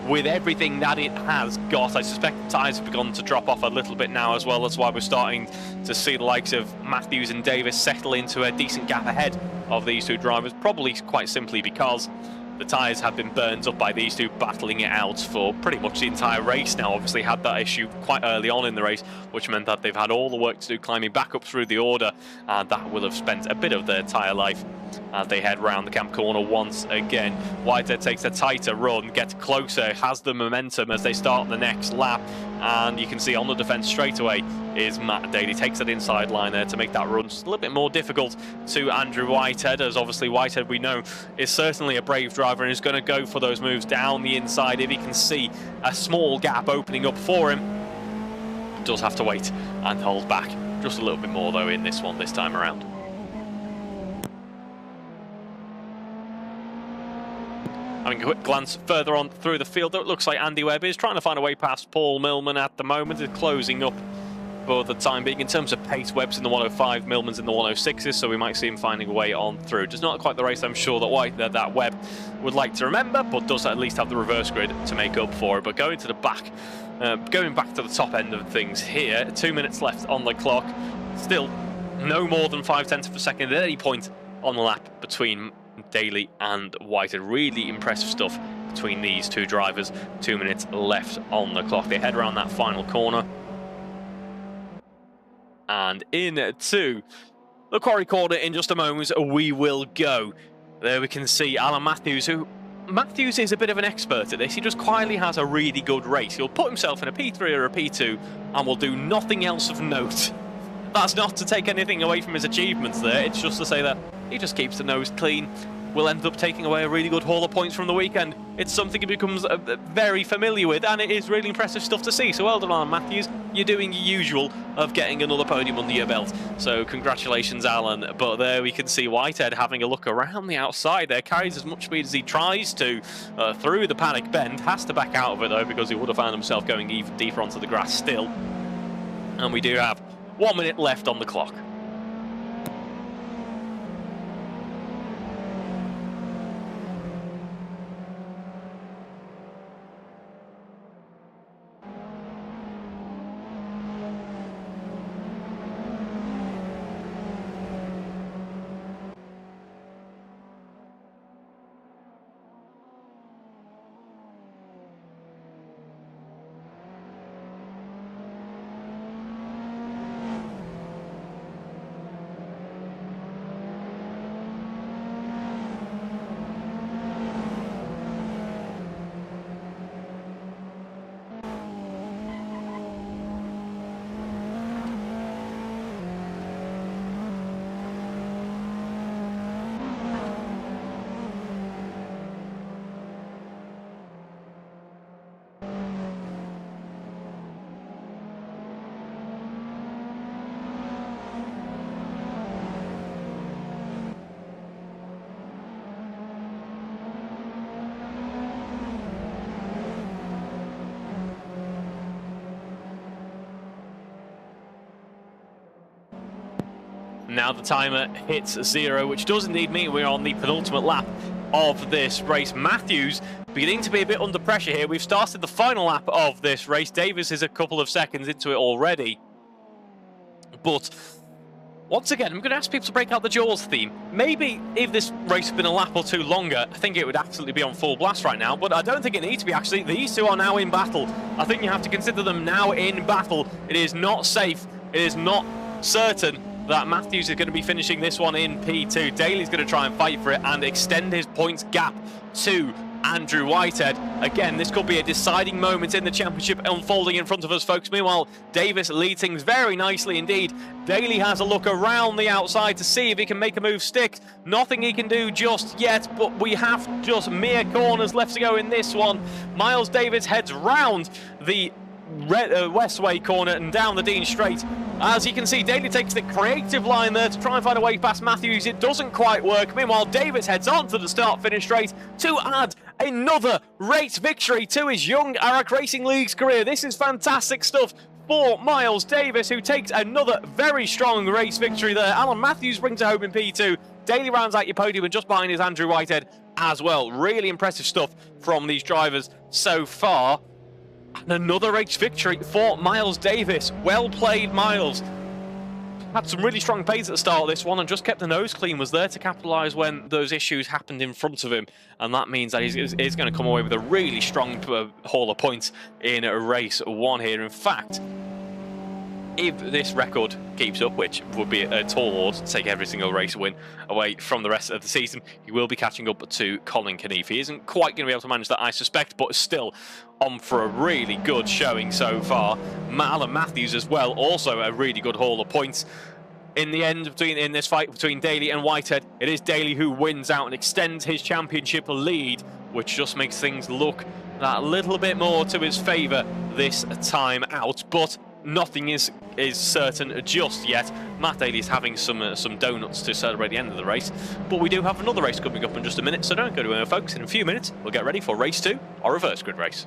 with everything that it has got. I suspect the tyres have begun to drop off a little bit now as well. That's why we're starting to see the likes of Matthews and Davis settle into a decent gap ahead of these two drivers, probably quite simply because the tyres have been burned up by these two battling it out for pretty much the entire race now. Obviously had that issue quite early on in the race, which meant that they've had all the work to do climbing back up through the order, and that will have spent a bit of their tyre life as they head round the camp corner once again. Whitehead takes a tighter run, gets closer, has the momentum as they start the next lap, and you can see on the defence straight away is Matt Daly. Takes that inside line there to make that run just a little bit more difficult to Andrew Whitehead, as obviously Whitehead, we know, is certainly a brave driver and is going to go for those moves down the inside if he can see a small gap opening up for him. Does have to wait and hold back just a little bit more though in this one this time around. Having a quick glance further on through the field, though, it looks like Andy Webb is trying to find a way past Paul Millman at the moment. It's closing up for the time being. In terms of pace, Webb's in the 105, Millman's in the 106s, so we might see him finding a way on through. Just not quite the race I'm sure that Webb would like to remember, but does at least have the reverse grid to make up for it. But going to the back, going back to the top end of things here, 2 minutes left on the clock. Still no more than 0.5 of a second at any point on the lap between Daly and Whitehead. Really impressive stuff between these two drivers. 2 minutes left on the clock. They head around that final corner and into the quarry corner in just a moment we will go. There we can see Alan Matthews, Matthews is a bit of an expert at this. He just quietly has a really good race. He'll put himself in a P3 or a P2 and will do nothing else of note. That's not to take anything away from his achievements there. It's just to say that he just keeps the nose clean. Will end up taking away a really good haul of points from the weekend. It's something he becomes very familiar with, and it is really impressive stuff to see. So well done, Alan Matthews. You're doing your usual of getting another podium under your belt. So congratulations, Alan. But there we can see Whitehead having a look around the outside there. Carries as much speed as he tries to through the panic bend. Has to back out of it, though, because he would have found himself going even deeper onto the grass still. And we do have 1 minute left on the clock. now the timer hits 0, which does indeed mean we're on the penultimate lap of this race. Matthews beginning to be a bit under pressure here. We've started the final lap of this race. Davis is a couple of seconds into it already. But once again, I'm going to ask people to break out the Jaws theme. Maybe if this race had been a lap or two longer, I think it would absolutely be on full blast right now, but I don't think it needs to be, actually. These two are now in battle. I think you have to consider them now in battle. It is not safe. It is not certain that Matthews is going to be finishing this one in P2. Daly's going to try and fight for it and extend his points gap to Andrew Whitehead. Again, this could be a deciding moment in the championship unfolding in front of us, folks. Meanwhile, Davis leads things very nicely indeed. Daly has a look around the outside to see if he can make a move stick. Nothing he can do just yet, but we have just mere corners left to go in this one. Miles Davis heads round the Westway corner and down the Dean Straight. As you can see, Daly takes the creative line there to try and find a way past Matthews. It doesn't quite work. Meanwhile, Davis heads on to the start-finish straight to add another race victory to his young AROC Racing League's career. This is fantastic stuff for Miles Davis, who takes another very strong race victory there. Alan Matthews brings it home in P2. Daly rounds out your podium, and just behind is Andrew Whitehead as well. Really impressive stuff from these drivers so far. And another race victory for Miles Davis. Well played, Miles. Had some really strong pace at the start of this one and just kept the nose clean, was there to capitalise when those issues happened in front of him. And that means that he's going to come away with a really strong haul of points in race 1 here. In fact, if this record keeps up, which would be a tall order to take every single race win away from the rest of the season, he will be catching up to Colin Keneath. He isn't quite going to be able to manage that, I suspect, but still on for a really good showing so far. Alan Matthews as well, also a really good haul of points. In the end, in this fight between Daly and Whitehead, it is Daly who wins out and extends his championship lead, which just makes things look that little bit more to his favour this time out. But nothing is certain just yet. Matt Daly is having some donuts to celebrate the end of the race, but we do have another race coming up in just a minute, so don't go anywhere, folks. In a few minutes, we'll get ready for race 2, our reverse grid race.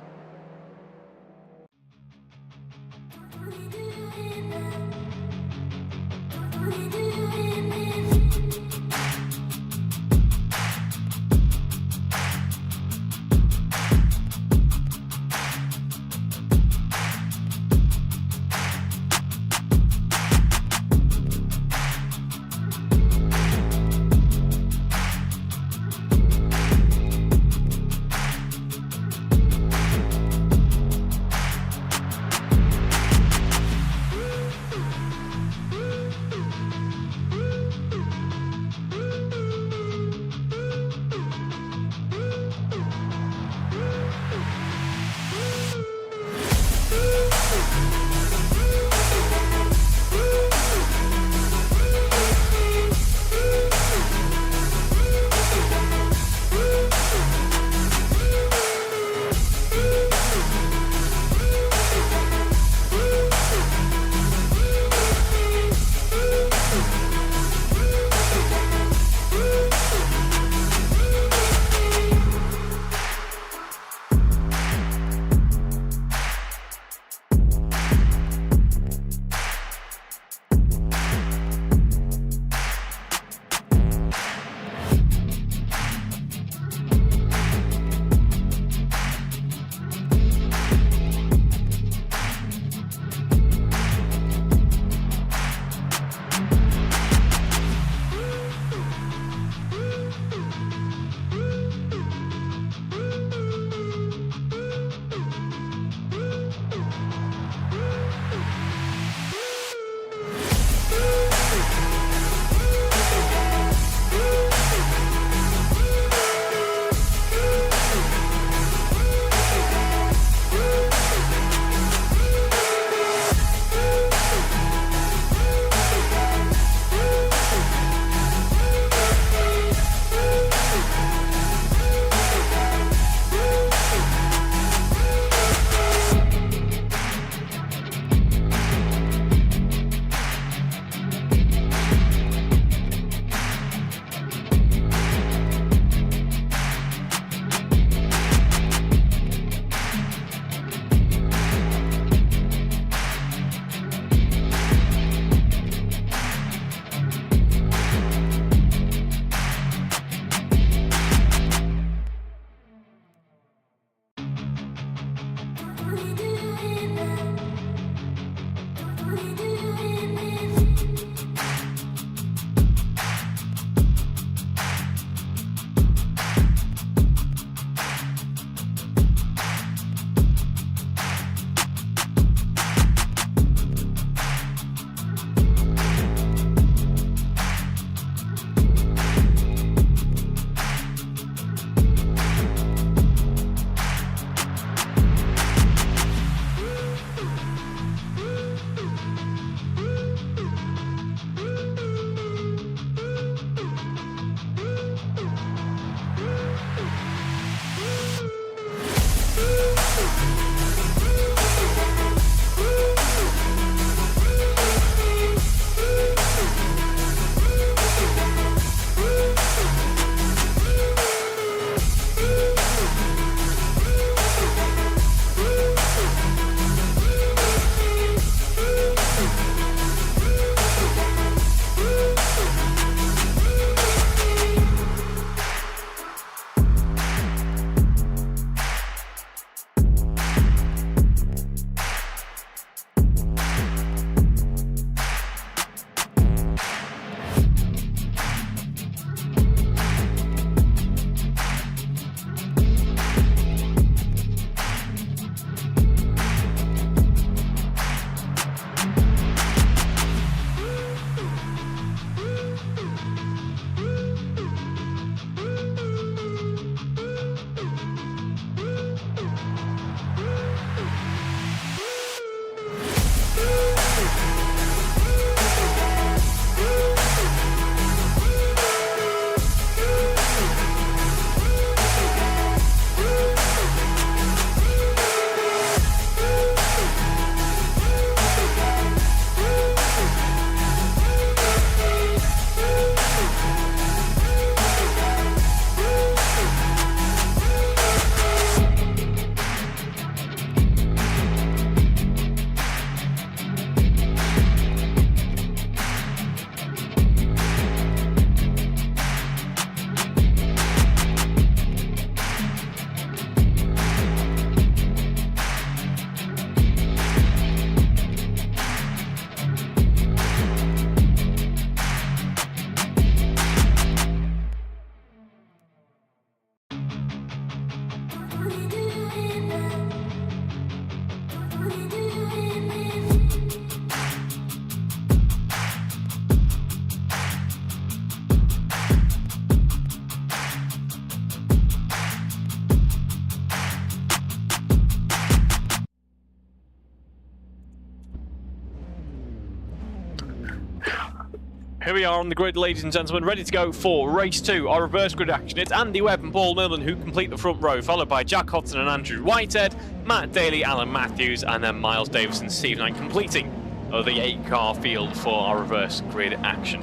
Here we are on the grid, ladies and gentlemen, ready to go for race 2, our reverse grid action. It's Andy Webb and Paul Millman who complete the front row, followed by Jack Hodson and Andrew Whitehead, Matt Daly, Alan Matthews, and then Miles Davis and Steve Knight completing the 8-car field for our reverse grid action.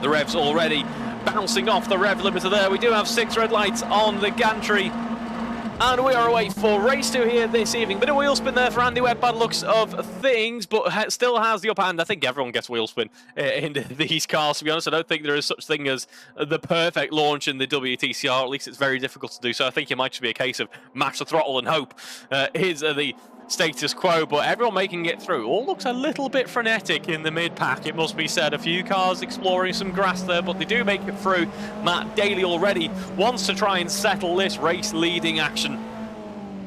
The revs already bouncing off the rev limiter there. We do have 6 red lights on the gantry. And we are away for race 2 here this evening. Bit of wheel spin there for Andy Webb by the looks of things, but still has the upper hand. I think everyone gets wheel spin in these cars, to be honest. I don't think there is such thing as the perfect launch in the WTCR. At least it's very difficult to do so. I think it might just be a case of match the throttle and hope is the status quo, but everyone making it through. All looks a little bit frenetic in the mid-pack, it must be said. A few cars exploring some grass there, but they do make it through. Matt Daly already wants to try and settle this race-leading action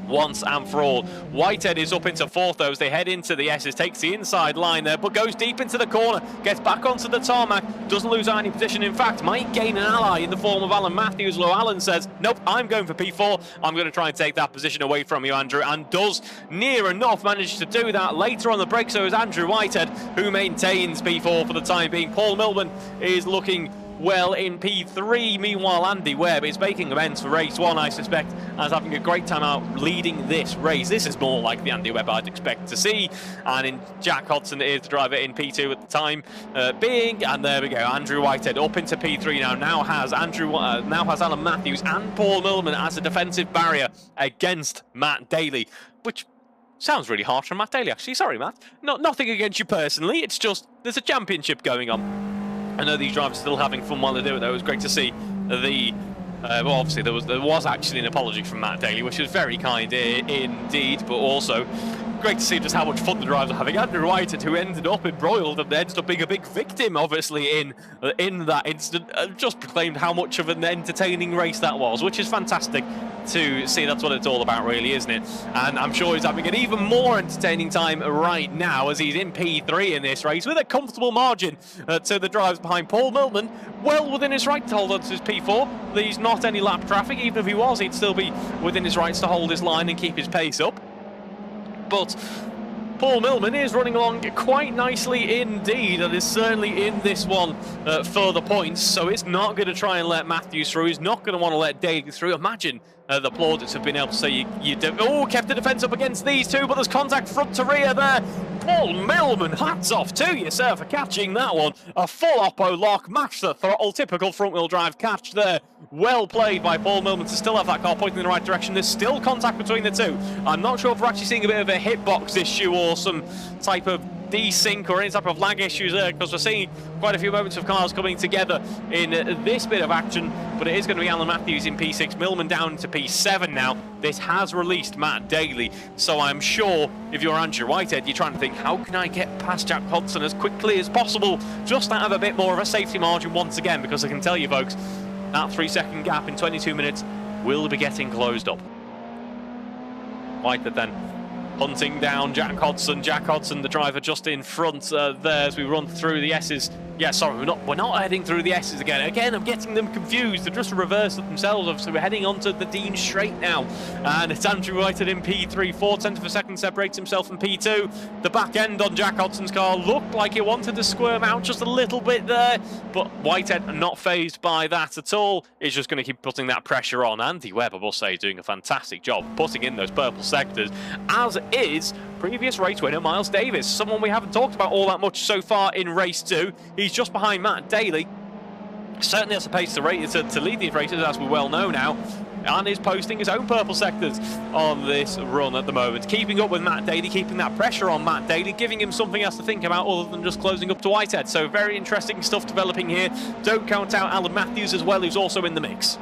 once and for all. Whitehead is up into 4th though as they head into the S's, takes the inside line there, but goes deep into the corner, gets back onto the tarmac, doesn't lose any position. In fact, might gain an ally in the form of Alan Matthews, though Alan says, nope, I'm going for P4, I'm going to try and take that position away from you, Andrew, and does near enough manage to do that. Later on the break, so is Andrew Whitehead, who maintains P4 for the time being. Paul Millman is looking well in P3. Meanwhile, Andy Webb is making amends for race 1, I suspect, as having a great time out leading this race. This is more like the Andy Webb I'd expect to see. And in Jack Hodson is the driver in P2 at the time being. And there we go, Andrew Whitehead up into P3 now. Now has Alan Matthews and Paul Millman as a defensive barrier against Matt Daly, which sounds really harsh on Matt Daly, actually. Sorry, Matt. Nothing against you personally. It's just there's a championship going on. I know these drivers are still having fun while they do it, though. It was great to see the... well, obviously, there was actually an apology from Matt Daly, which was very kind indeed, but also great to see just how much fun the drivers are having. Andrew Whitehead, who ended up embroiled and ended up being a big victim, obviously, in that incident, just proclaimed how much of an entertaining race that was, which is fantastic to see. That's what it's all about, really, isn't it? And I'm sure he's having an even more entertaining time right now as he's in P3 in this race with a comfortable margin to the drivers behind. Paul Millman, well within his right to hold on to his P4. There's not any lap traffic. Even if he was, he'd still be within his rights to hold his line and keep his pace up. But Paul Millman is running along quite nicely indeed, and is certainly in this one for the points, so it's not going to try and let Matthews through. He's not going to want to let Daly through. Imagine the plaudits have been able to say kept the defence up against these two, but there's contact front to rear there. Paul Millman, hats off to you, sir, for catching that one. A full oppo lock, match the throttle, typical front-wheel drive catch there. Well played by Paul Millman to still have that car pointing in the right direction. There's still contact between the two. I'm not sure if we're actually seeing a bit of a hitbox issue or some type of desync or any type of lag issues there, because we're seeing quite a few moments of cars coming together in this bit of action, but it is going to be Alan Matthews in P6, Millman down to P7 now. This has released Matt Daly, so I'm sure if you're Andrew Whitehead, you're trying to think, how can I get past Jack Hodson as quickly as possible, just to have a bit more of a safety margin once again, because I can tell you folks, that 3-second gap in 22 minutes will be getting closed up. Whitehead then hunting down Jack Hodson. Jack Hodson, the driver, just in front there as we run through the S's. Yeah, sorry, we're not heading through the S's again. Again, I'm getting them confused. They're just reversed themselves. Obviously, we're heading onto the Dean Straight now. And it's Andrew Whitehead in P3. 4/10 of a second separates himself from P2. The back end on Jack Hodson's car looked like it wanted to squirm out just a little bit there. But Whitehead not phased by that at all. He's just going to keep putting that pressure on. Andy Webb, I will say, doing a fantastic job putting in those purple sectors, as is previous race winner Miles Davis, someone we haven't talked about all that much so far in race 2. He's just behind Matt Daly. Certainly has the pace to lead these races, as we well know now, and is posting his own purple sectors on this run at the moment. Keeping up with Matt Daly, keeping that pressure on Matt Daly, giving him something else to think about other than just closing up to Whitehead. So very interesting stuff developing here. Don't count out Alan Matthews as well, who's also in the mix.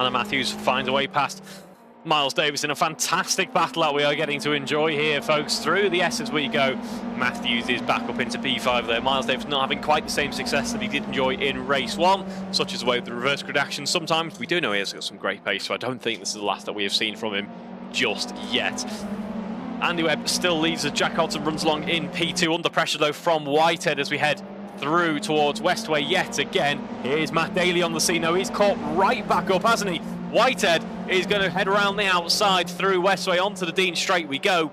Anna Matthews finds a way past Miles Davis in a fantastic battle that we are getting to enjoy here, folks. Through the S as we go. Matthews is back up into P5 there. Miles Davis not having quite the same success that he did enjoy in race 1, such as the way of the reverse grid action. Sometimes we do know he has got some great pace, so I don't think this is the last that we have seen from him just yet. Andy Webb still leads as Jack Hodson runs along in P2, under pressure though from Whitehead as we head through towards Westway yet again. Here's Matt Daly on the scene though. He's caught right back up, hasn't he? Whitehead is going to head around the outside through Westway onto the Dean Straight we go.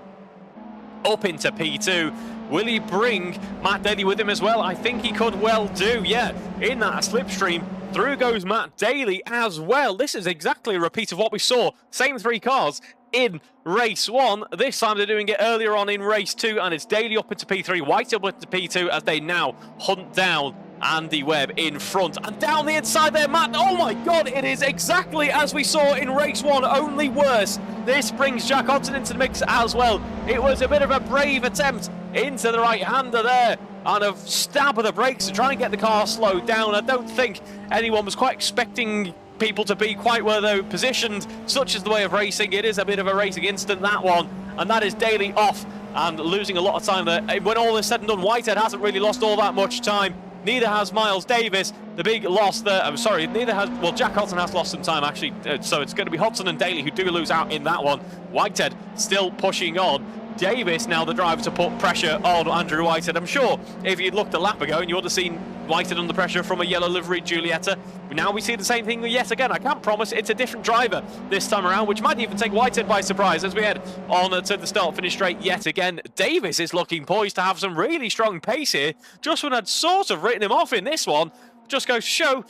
Up into P2. Will he bring Matt Daly with him as well? I think he could well do, yeah. In that slipstream, through goes Matt Daly as well. This is exactly a repeat of what we saw. Same 3 cars in race 1. This time they're doing it earlier on in race 2, and it's Daly up into P3, White up into P2 as they now hunt down Andy Webb in front. And down the inside there, Matt. Oh my God, it is exactly as we saw in race 1, only worse. This brings Jack Hodson into the mix as well. It was a bit of a brave attempt into the right-hander there, and a stab of the brakes to try and get the car slowed down. I don't think anyone was quite expecting people to be quite where they were positioned. Such is the way of racing. It is a bit of a racing instant, that one. And that is Daly off and losing a lot of time there. When all is said and done, Whitehead hasn't really lost all that much time. Neither has Miles Davis. The big loss there, I'm sorry, neither has, well, Jack Hodson has lost some time actually. So it's going to be Hodson and Daly who do lose out in that one. Whitehead still pushing on. Davis now the driver to put pressure on Andrew Whitehead. I'm sure if you'd looked a lap ago and you would have seen Whitehead under pressure from a yellow livery Giulietta, now we see the same thing yet again. I can't promise it's a different driver this time around, which might even take Whitehead by surprise as we head on to the start-finish straight yet again. Davis is looking poised to have some really strong pace here. Just when I'd sort of written him off in this one, just goes to show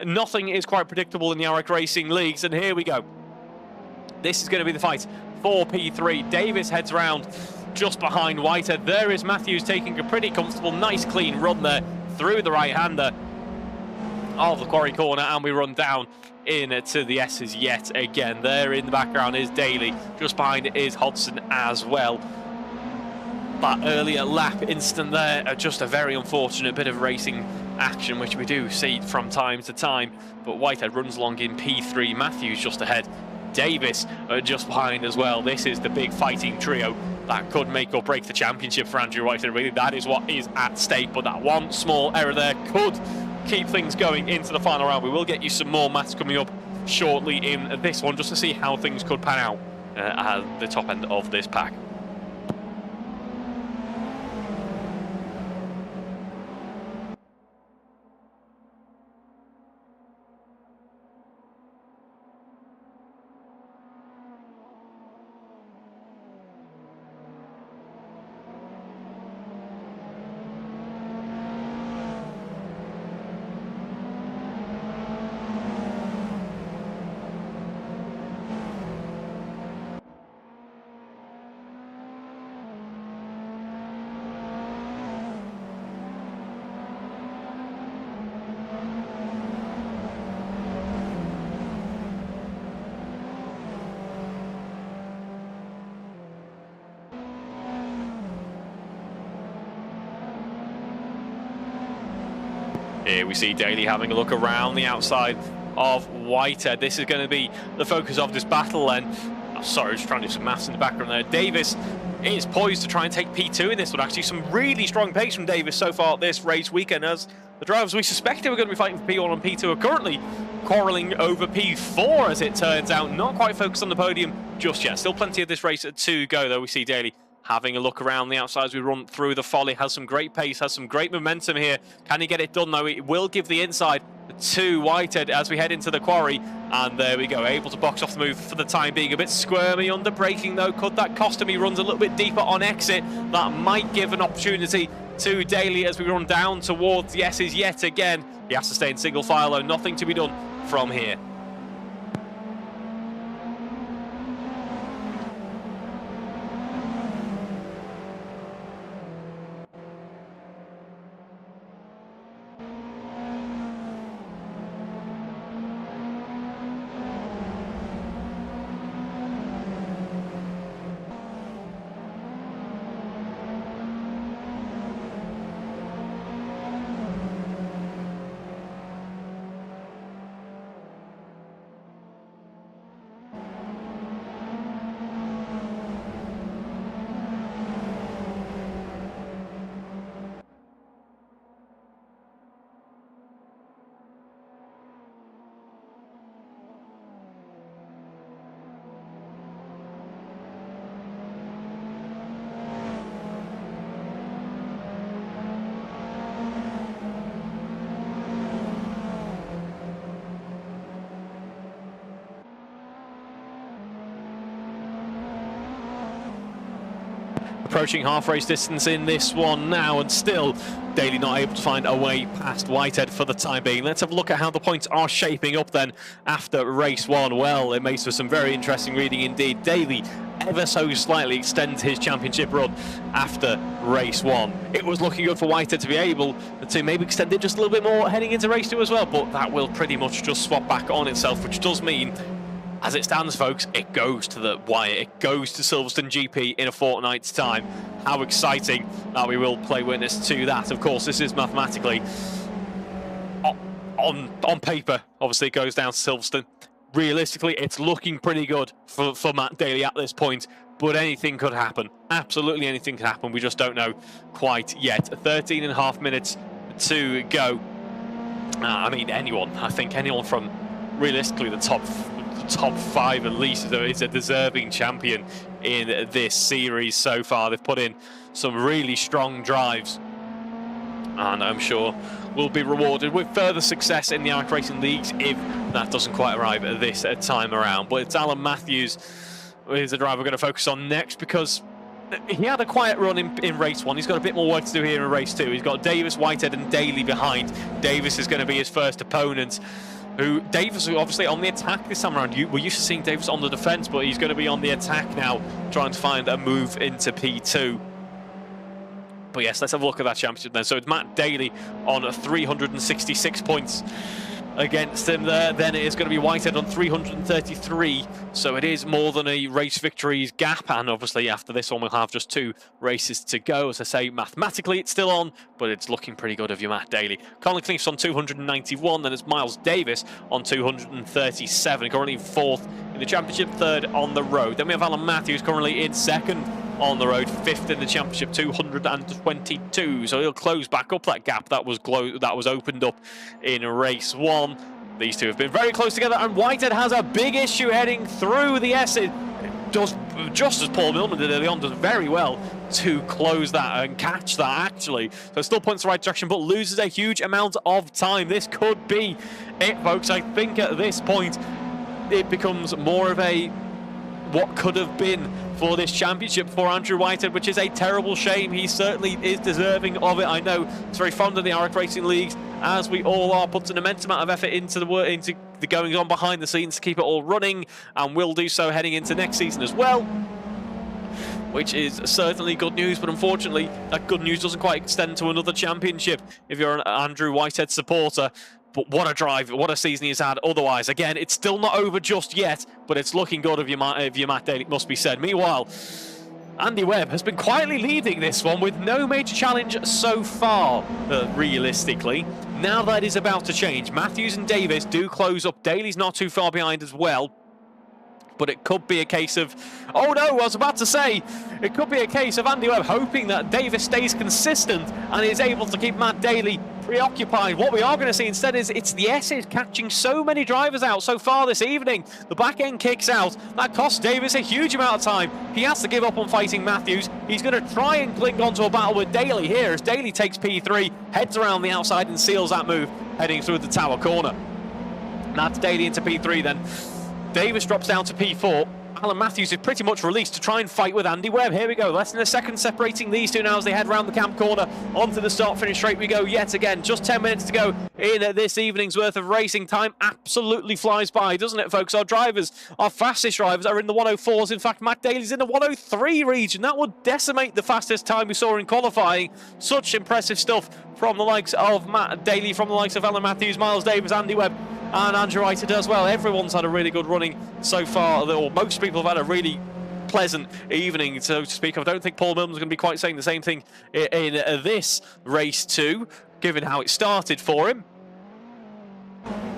nothing is quite predictable in the AROC Racing Leagues, and here we go. This is going to be the fight for P3. Davis heads round just behind Whitehead. There is Matthews taking a pretty comfortable, nice clean run there through the right-hander of the quarry corner, and we run down into the S's yet again. There in the background is Daly. Just behind it is Hodson as well. That earlier lap instant there, just a very unfortunate bit of racing action, which we do see from time to time. But Whitehead runs along in P3. Matthews just ahead. Davis just behind as well. This is the big fighting trio that could make or break the championship for Andrew Whitehead. Really, that is what is at stake. But that one small error there could keep things going into the final round. We will get you some more maths coming up shortly in this one, just to see how things could pan out at the top end of this pack. Here we see Daly having a look around the outside of Whitehead. This is going to be the focus of this battle, and I'm sorry, just trying to do some maths in the background there. Davis is poised to try and take P2 in this one. Actually, some really strong pace from Davis so far this race weekend, as the drivers we suspected were going to be fighting for P1 and P2 are currently quarrelling over P4, as it turns out. Not quite focused on the podium just yet. Still plenty of this race to go, though. We see Daly having a look around the outside as we run through the folly. Has some great pace, has some great momentum here. Can he get it done, though? It will give the inside to Whitehead as we head into the quarry. And there we go, able to box off the move for the time being. A bit squirmy under braking, though. Could that cost him? He runs a little bit deeper on exit. That might give an opportunity to Daly as we run down towards the S's yet again. He has to stay in single file, though. Nothing to be done from here. approaching half-race distance in this one now, and still Daly not able to find a way past Whitehead for the time being. Let's have a look at how the points are shaping up then after race 1. Well, it makes for some very interesting reading indeed. Daly ever so slightly extends his championship run after race 1. It was looking good for Whitehead to be able to maybe extend it just a little bit more heading into race 2 as well, but that will pretty much just swap back on itself, which does mean, as it stands, folks, it goes to the wire. It goes to Silverstone GP in a fortnight's time. How exciting that we will play witness to that. Of course, this is mathematically, on paper, obviously it goes down to Silverstone. Realistically, it's looking pretty good for Matt Daly at this point, but anything could happen. Absolutely anything could happen. We just don't know quite yet. 13.5 minutes to go. I mean, I think anyone from realistically the top 5 at least is a deserving champion in this series so far. They've put in some really strong drives, and I'm sure will be rewarded with further success in the AROC Racing Leagues if that doesn't quite arrive at this time around. But it's Alan Matthews is the driver we're going to focus on next, because he had a quiet run in race 1. He's got a bit more work to do here in race 2. He's got Davis, Whitehead and Daly behind. Davis is going to be his first opponent. Davis obviously on the attack this time around. We're used to seeing Davis on the defence, but he's going to be on the attack now, trying to find a move into P2. But yes, let's have a look at that championship then. So it's Matt Daly on 366 points against him there. Then it is going to be Whitehead on 333. So it is more than a race victories gap. And obviously after this one, we'll have just 2 races to go. As I say, mathematically it's still on, but it's looking pretty good of you, Matt Daly. Conley Cleef's on 291. Then it's Miles Davis on 237. Currently 4th in the championship, 3rd on the road. Then we have Alan Matthews currently in 2nd on the road, 5th in the championship, 222. So he'll close back up that gap that was opened up in race 1. These two have been very close together, and Whitehead has a big issue heading through the S. It does, just as Paul Millman did early on, does very well to close that and catch that, actually. So still points the right direction, but loses a huge amount of time. This could be it, folks. I think at this point it becomes more of a what could have been for this championship for Andrew Whitehead, which is a terrible shame. He certainly is deserving of it. I know he's very fond of the AROC Racing Leagues, as we all are, puts an immense amount of effort into the goings on behind the scenes to keep it all running, and will do so heading into next season as well, which is certainly good news. But unfortunately, that good news doesn't quite extend to another championship if you're an Andrew Whitehead supporter. But what a drive, what a season he's had otherwise. Again, it's still not over just yet, but it's looking good of your Matt Daly, it must be said. Meanwhile, Andy Webb has been quietly leading this one with no major challenge so far, realistically. Now that is about to change. Matthews and Davis do close up. Daly's not too far behind as well. But it could be a case of, oh no, I was about to say, it could be a case of Andy Webb hoping that Davis stays consistent and is able to keep Matt Daly preoccupied. What we are going to see instead is it's the S's catching so many drivers out so far this evening. The back end kicks out. That costs Davis a huge amount of time. He has to give up on fighting Matthews. He's going to try and cling on to a battle with Daly here as Daly takes P3, heads around the outside and seals that move, heading through the tower corner. That's Daly into P3 then. Davis drops down to P4. Alan Matthews is pretty much released to try and fight with Andy Webb. Here we go, less than a second separating these two now as they head round the camp corner. Onto the start-finish straight we go yet again. Just 10 minutes to go in this evening's worth of racing. Time absolutely flies by, doesn't it, folks? Our drivers, our fastest drivers, are in the 104s. In fact, Matt Daly's in the 103 region. That would decimate the fastest time we saw in qualifying. Such impressive stuff from the likes of Matt Daly, from the likes of Alan Matthews, Miles Davis, Andy Webb, and Andrew Whitehead as well. Everyone's had a really good running so far, or most people have had a really pleasant evening, so to speak. I don't think Paul Millman's going to be quite saying the same thing in this race too, given how it started for him.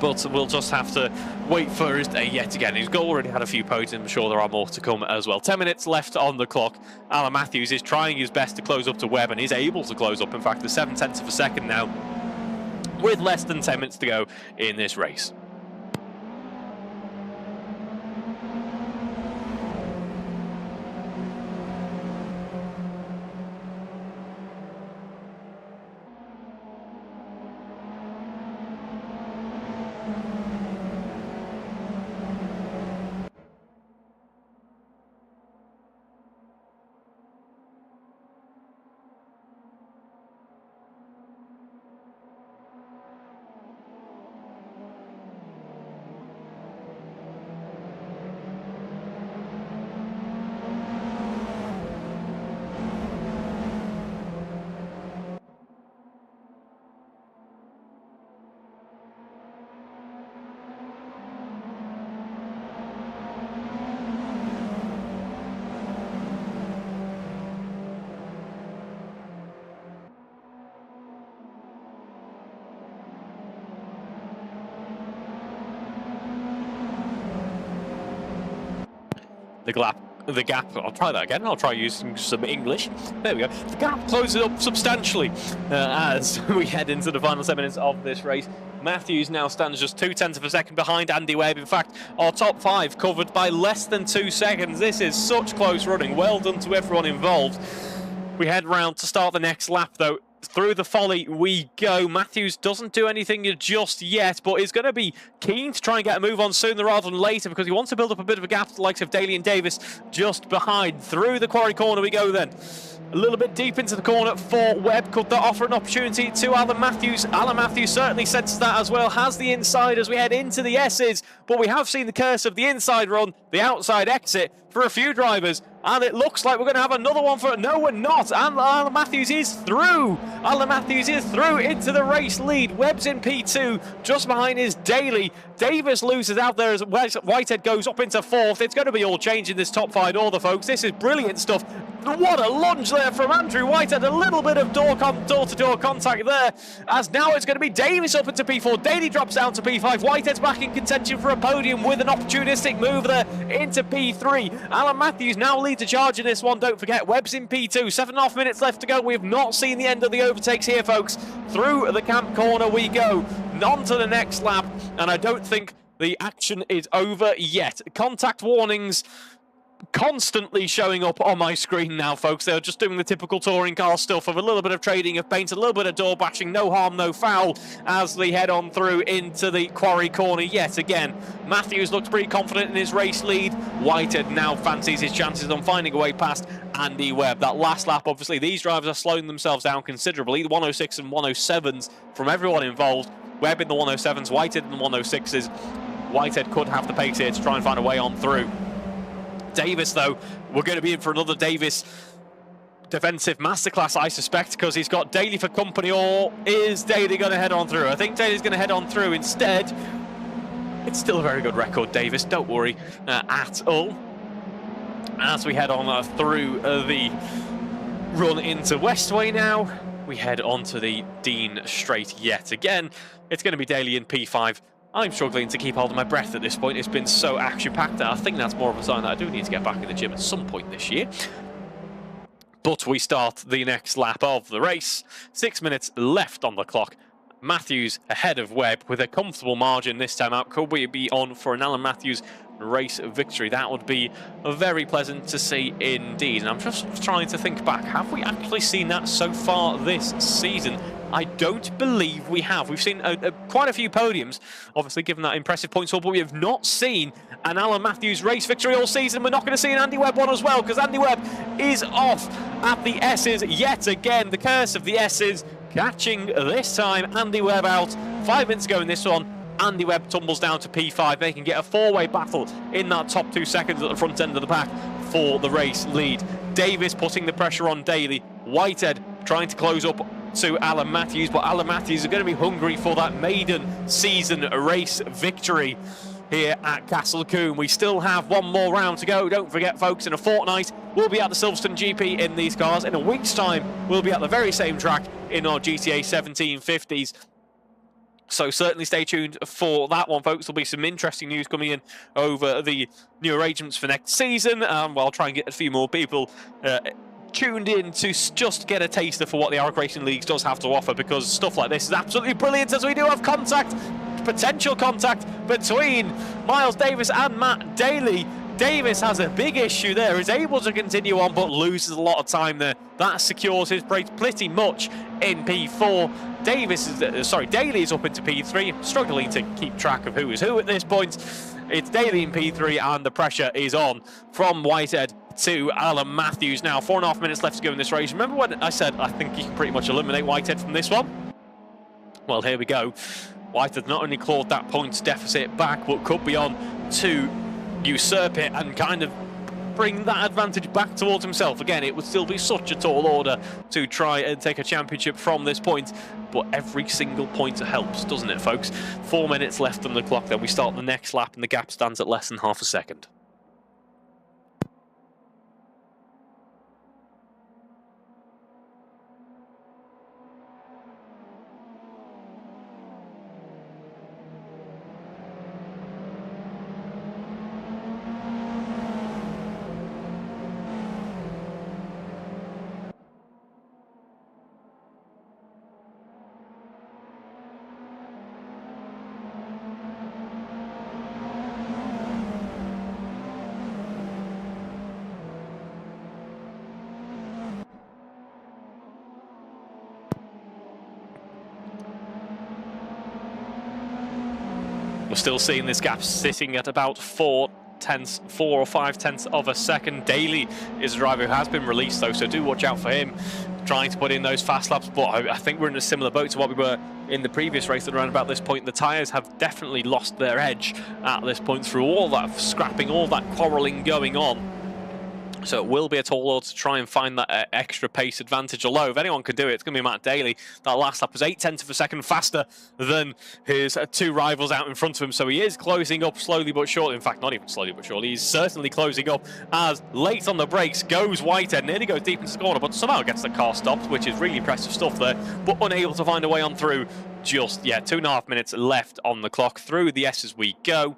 But we'll just have to wait for his day yet again. He's already had a few podiums. I'm sure there are more to come as well. 10 minutes left on the clock. Alan Matthews is trying his best to close up to Webb and is able to close up. In fact, the 0.7 of a second now, with less than 10 minutes to go in this race. the gap, I'll try that again, I'll try using some English. There we go. The gap closes up substantially as we head into the final 7 minutes of this race. Matthews now stands just 0.2 of a second behind Andy Webb. In fact, our top 5 covered by less than 2 seconds. This is such close running. Well done to everyone involved. We head round to start the next lap, though. Through the folly we go. Matthews doesn't do anything just yet, but is going to be keen to try and get a move on sooner rather than later because he wants to build up a bit of a gap to the likes of Daly and Davis just behind. Through the quarry corner we go then. A little bit deep into the corner for Webb. Could that offer an opportunity to Alan Matthews? Alan Matthews certainly senses that as well. Has the inside as we head into the S's, but we have seen the curse of the inside run, the outside exit for a few drivers. And it looks like we're going to have another one for... No, we're not. And Alan Matthews is through. Alan Matthews is through into the race lead. Webb's in P2, just behind is Daly. Davis loses out there as Whitehead goes up into 4th. It's going to be all changing this top 5 order, folks. This is brilliant stuff. What a lunge there from Andrew Whitehead. A little bit of door-to-door contact there. As now it's going to be Davis up into P4. Daly drops down to P5. Whitehead's back in contention for a podium with an opportunistic move there into P3. Alan Matthews now leads a charge in this one. Don't forget, Webb's in P2. 7.5 minutes left to go. We have not seen the end of the overtakes here, folks. Through the camp corner we go. On to the next lap. And I don't think the action is over yet. Contact warnings constantly showing up on my screen now, folks. They're just doing the typical touring car stuff of a little bit of trading of paint, a little bit of door bashing, no harm, no foul, as they head on through into the quarry corner yet again. Matthews looks pretty confident in his race lead. Whitehead now fancies his chances on finding a way past Andy Webb. That last lap, obviously, these drivers are slowing themselves down considerably. The 106 and 107s from everyone involved. Webb in the 107s, Whitehead in the 106s. Whitehead could have the pace here to try and find a way on through. Davis, though, we're going to be in for another Davis defensive masterclass, I suspect, because he's got Daly for company. Or is Daly going to head on through? I think Daly's going to head on through instead. It's still a very good record, Davis, don't worry at all. As we head on through the run into Westway now, we head on to the Dean Straight yet again. It's going to be Daly in P5. I'm struggling to keep hold of my breath at this point. It's been so action-packed. I think that's more of a sign that I do need to get back in the gym at some point this year. But we start the next lap of the race. 6 minutes left on the clock. Matthews ahead of Webb with a comfortable margin this time out. Could we be on for an Alan Matthews race victory? That would be very pleasant to see indeed. And I'm just trying to think back. Have we actually seen that so far this season? I don't believe we have. We've seen quite a few podiums, obviously given that impressive points haul, but we have not seen an Alan Matthews race victory all season. We're not going to see an Andy Webb one as well, because Andy Webb is off at the S's yet again. The curse of the S's catching this time Andy Webb out. 5 minutes ago in this one, Andy Webb tumbles down to P5. They can get a 4-way battle in that top 2 seconds at the front end of the pack for the race lead. Davis putting the pressure on Daly. Whitehead trying to close up to Alan Matthews, but Alan Matthews are going to be hungry for that maiden season race victory here at Castle Combe. We still have one more round to go. Don't forget, folks, in a fortnight we'll be at the Silverstone GP in these cars. In a week's time we'll be at the very same track in our GTA 1750s. So certainly stay tuned for that one, folks. There'll be some interesting news coming in over the new arrangements for next season. I'll try and get a few more people tuned in to just get a taster for what the AROC Racing Leagues does have to offer, because stuff like this is absolutely brilliant, as we do have potential contact between Miles Davis and Matt Daly. Davis has a big issue there, is able to continue on but loses a lot of time there. That secures his place pretty much in P4. Daly is up into P3, struggling to keep track of who is who at this point. It's Daly in P3 and the pressure is on from Whitehead to Alan Matthews now. 4.5 minutes left to go in this race. Remember when I said I think you can pretty much eliminate Whitehead from this one? Well, here we go. Whitehead not only clawed that points deficit back, but could be on to usurp it and kind of bring that advantage back towards himself. Again, it would still be such a tall order to try and take a championship from this point, but every single point helps, doesn't it, folks? 4 minutes left on the clock, then we start the next lap and the gap stands at less than half a second. We're still seeing this gap sitting at about 4 or 5 tenths of a second. Daly is a driver who has been released though, so do watch out for him trying to put in those fast laps. But I think we're in a similar boat to what we were in the previous race at around about this point. The tyres have definitely lost their edge at this point through all that scrapping, all that quarrelling going on. So it will be a tall order to try and find that extra pace advantage. Although if anyone can do it, it's going to be Matt Daly. That last lap was 8 tenths of a second faster than his 2 rivals out in front of him. So he is closing up slowly but surely. In fact, not even slowly but surely. He's certainly closing up as late on the brakes goes Whitehead. Nearly goes deep into the corner, but somehow gets the car stopped, which is really impressive stuff there. But unable to find a way on through. Just, 2.5 minutes left on the clock. Through the S as we go.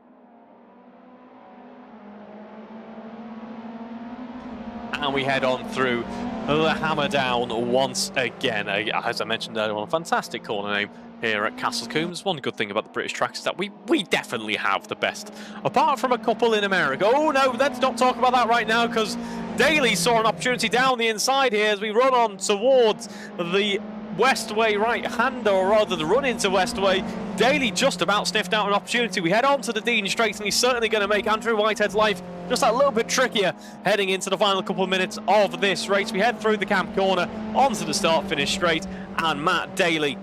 And we head on through the hammer down once again. As I mentioned earlier on, a fantastic corner name here at Castle Combe. There's one good thing about the British tracks is that we definitely have the best, apart from a couple in America. Oh no, let's not talk about that right now, because Daly saw an opportunity down the inside here as we run on towards the Westway right-hander, or rather the run into Westway. Daly just about sniffed out an opportunity. We head on to the Dean Straight, and he's certainly going to make Andrew Whitehead's life just a little bit trickier heading into the final couple of minutes of this race. We head through the camp corner onto the start-finish straight, and Matt Daly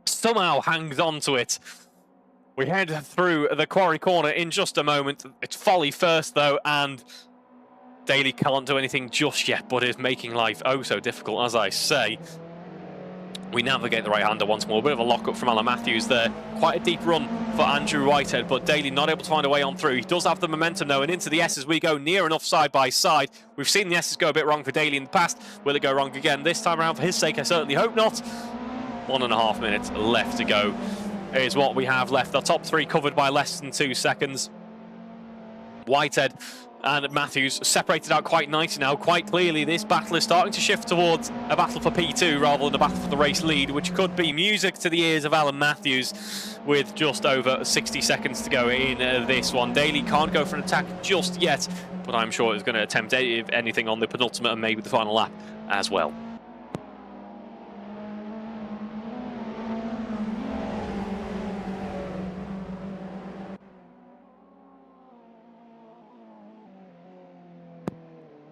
somehow hangs on to it. We head through the quarry corner in just a moment. It's Folly first though, and Daly can't do anything just yet, but is making life oh so difficult, as I say. We navigate the right-hander once more. A bit of a lock-up from Alan Matthews there. Quite a deep run for Andrew Whitehead, but Daly not able to find a way on through. He does have the momentum, though, and into the S as we go near enough side by side. We've seen the S's go a bit wrong for Daly in the past. Will it go wrong again this time around? For his sake, I certainly hope not. 1.5 minutes left to go is what we have left. The top 3 covered by less than 2 seconds. Whitehead and Matthews separated out quite nicely now. Quite clearly, this battle is starting to shift towards a battle for P2 rather than a battle for the race lead, which could be music to the ears of Alan Matthews with just over 60 seconds to go in this one. Daly can't go for an attack just yet, but I'm sure he's going to attempt, if anything, on the penultimate and maybe the final lap as well.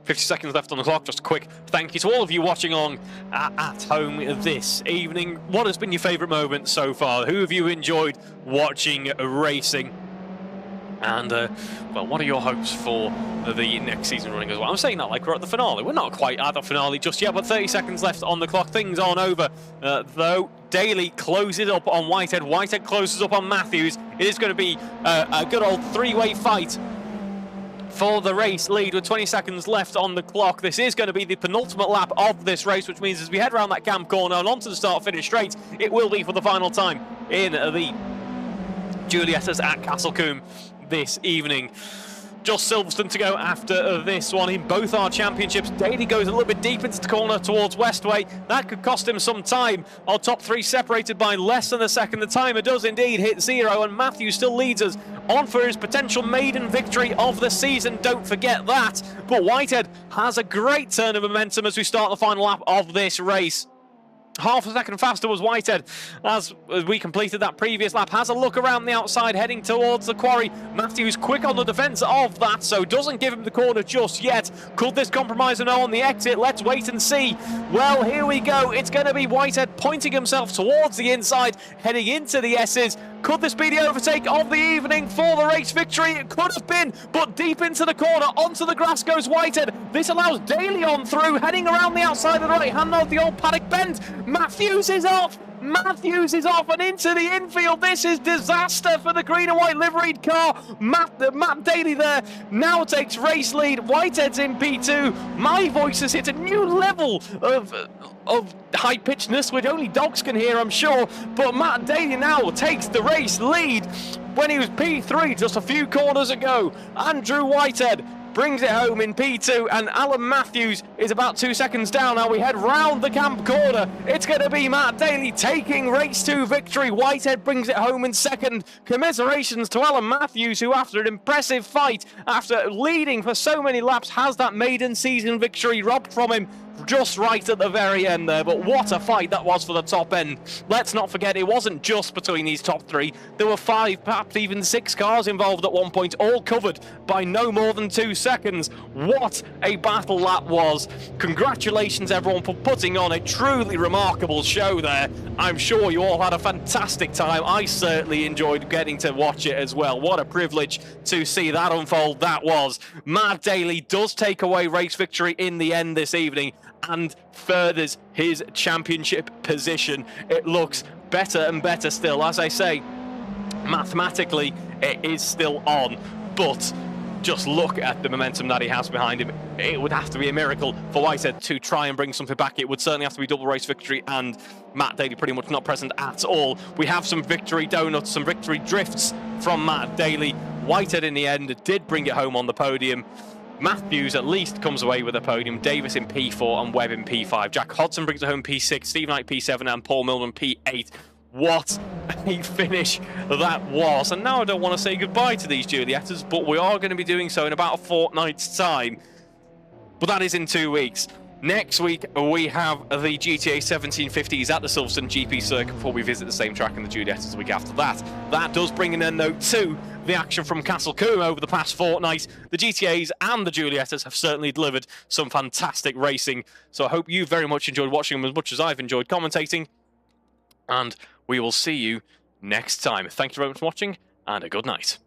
"50 seconds left on the clock." Just a quick thank you to all of you watching along at home this evening. What has been your favourite moment so far? Who have you enjoyed watching racing? And, well, what are your hopes for the next season running as well? I'm saying that like we're at the finale. We're not quite at the finale just yet, but 30 seconds left on the clock. Things aren't over, though. Daly closes up on Whitehead. Whitehead closes up on Matthews. It is going to be a good old 3-way fight for the race lead with 20 seconds left on the clock. This is going to be the penultimate lap of this race, which means as we head around that camp corner and onto the start-finish straight, it will be for the final time in the Juliettas at Castle Combe this evening. Just Silverstone to go after this one in both our championships. Daly goes a little bit deep into the corner towards Westway. That could cost him some time. Our top 3 separated by less than a second. The timer does indeed hit 0, and Matthew still leads us on for his potential maiden victory of the season. Don't forget that. But Whitehead has a great turn of momentum as we start the final lap of this race. Half a second faster was Whitehead as we completed that previous lap. Has a look around the outside heading towards the quarry. Matthews quick on the defence of that, so doesn't give him the corner just yet. Could this compromise or no on the exit? Let's wait and see. Well, here we go. It's going to be Whitehead pointing himself towards the inside, heading into the S's. Could this be the overtake of the evening for the race victory? It could have been, but deep into the corner, onto the grass goes Whitehead. This allows Daly on through, heading around the outside of the right hand of the old paddock bend. Matthews is off. Matthews is off and into the infield. This is disaster for the green and white liveried car. Matt Daly there now takes race lead. Whitehead's in P2. My voice has hit a new level of high-pitchedness, which only dogs can hear, I'm sure. But Matt Daly now takes the race lead when he was P3 just a few corners ago. Andrew Whitehead brings it home in P2, and Alan Matthews is about 2 seconds down. Now we head round the camp corner. It's going to be Matt Daly taking race 2 victory. Whitehead brings it home in second. Commiserations to Alan Matthews, who after an impressive fight, after leading for so many laps, has that maiden season victory robbed from him. just right at the very end there, but what a fight that was for the top end. Let's not forget, it wasn't just between these top three. There were 5, perhaps even 6 cars involved at one point, all covered by no more than 2 seconds. What a battle that was. Congratulations everyone for putting on a truly remarkable show there. I'm sure you all had a fantastic time. I certainly enjoyed getting to watch it as well. What a privilege to see that unfold that was. Matt Daly does take away race victory in the end this evening and furthers his championship position. It looks better and better still. As I say, mathematically it is still on, but just look at the momentum that he has behind him. It would have to be a miracle for Whitehead to try and bring something back. It would certainly have to be double race victory, and Matt Daly pretty much not present at all. We have some victory donuts, some victory drifts from Matt Daly. Whitehead in the end did bring it home on the podium. Matthews at least comes away with a podium. Davis in P4 and Webb in P5. Jack Hodson brings it home P6, Steve Knight P7 and Paul Millman P8. What a finish that was. And now I don't want to say goodbye to these Juliettas, but we are going to be doing so in about a fortnight's time. But that is in 2 weeks. Next week, we have the GTA 1750s at the Silverstone GP circuit before we visit the same track in the Juliettas the week after that. That does bring an end, though, to the action from Castle Combe over the past fortnight. The GTAs and the Juliettas have certainly delivered some fantastic racing. So I hope you very much enjoyed watching them as much as I've enjoyed commentating. And we will see you next time. Thank you very much for watching, and a good night.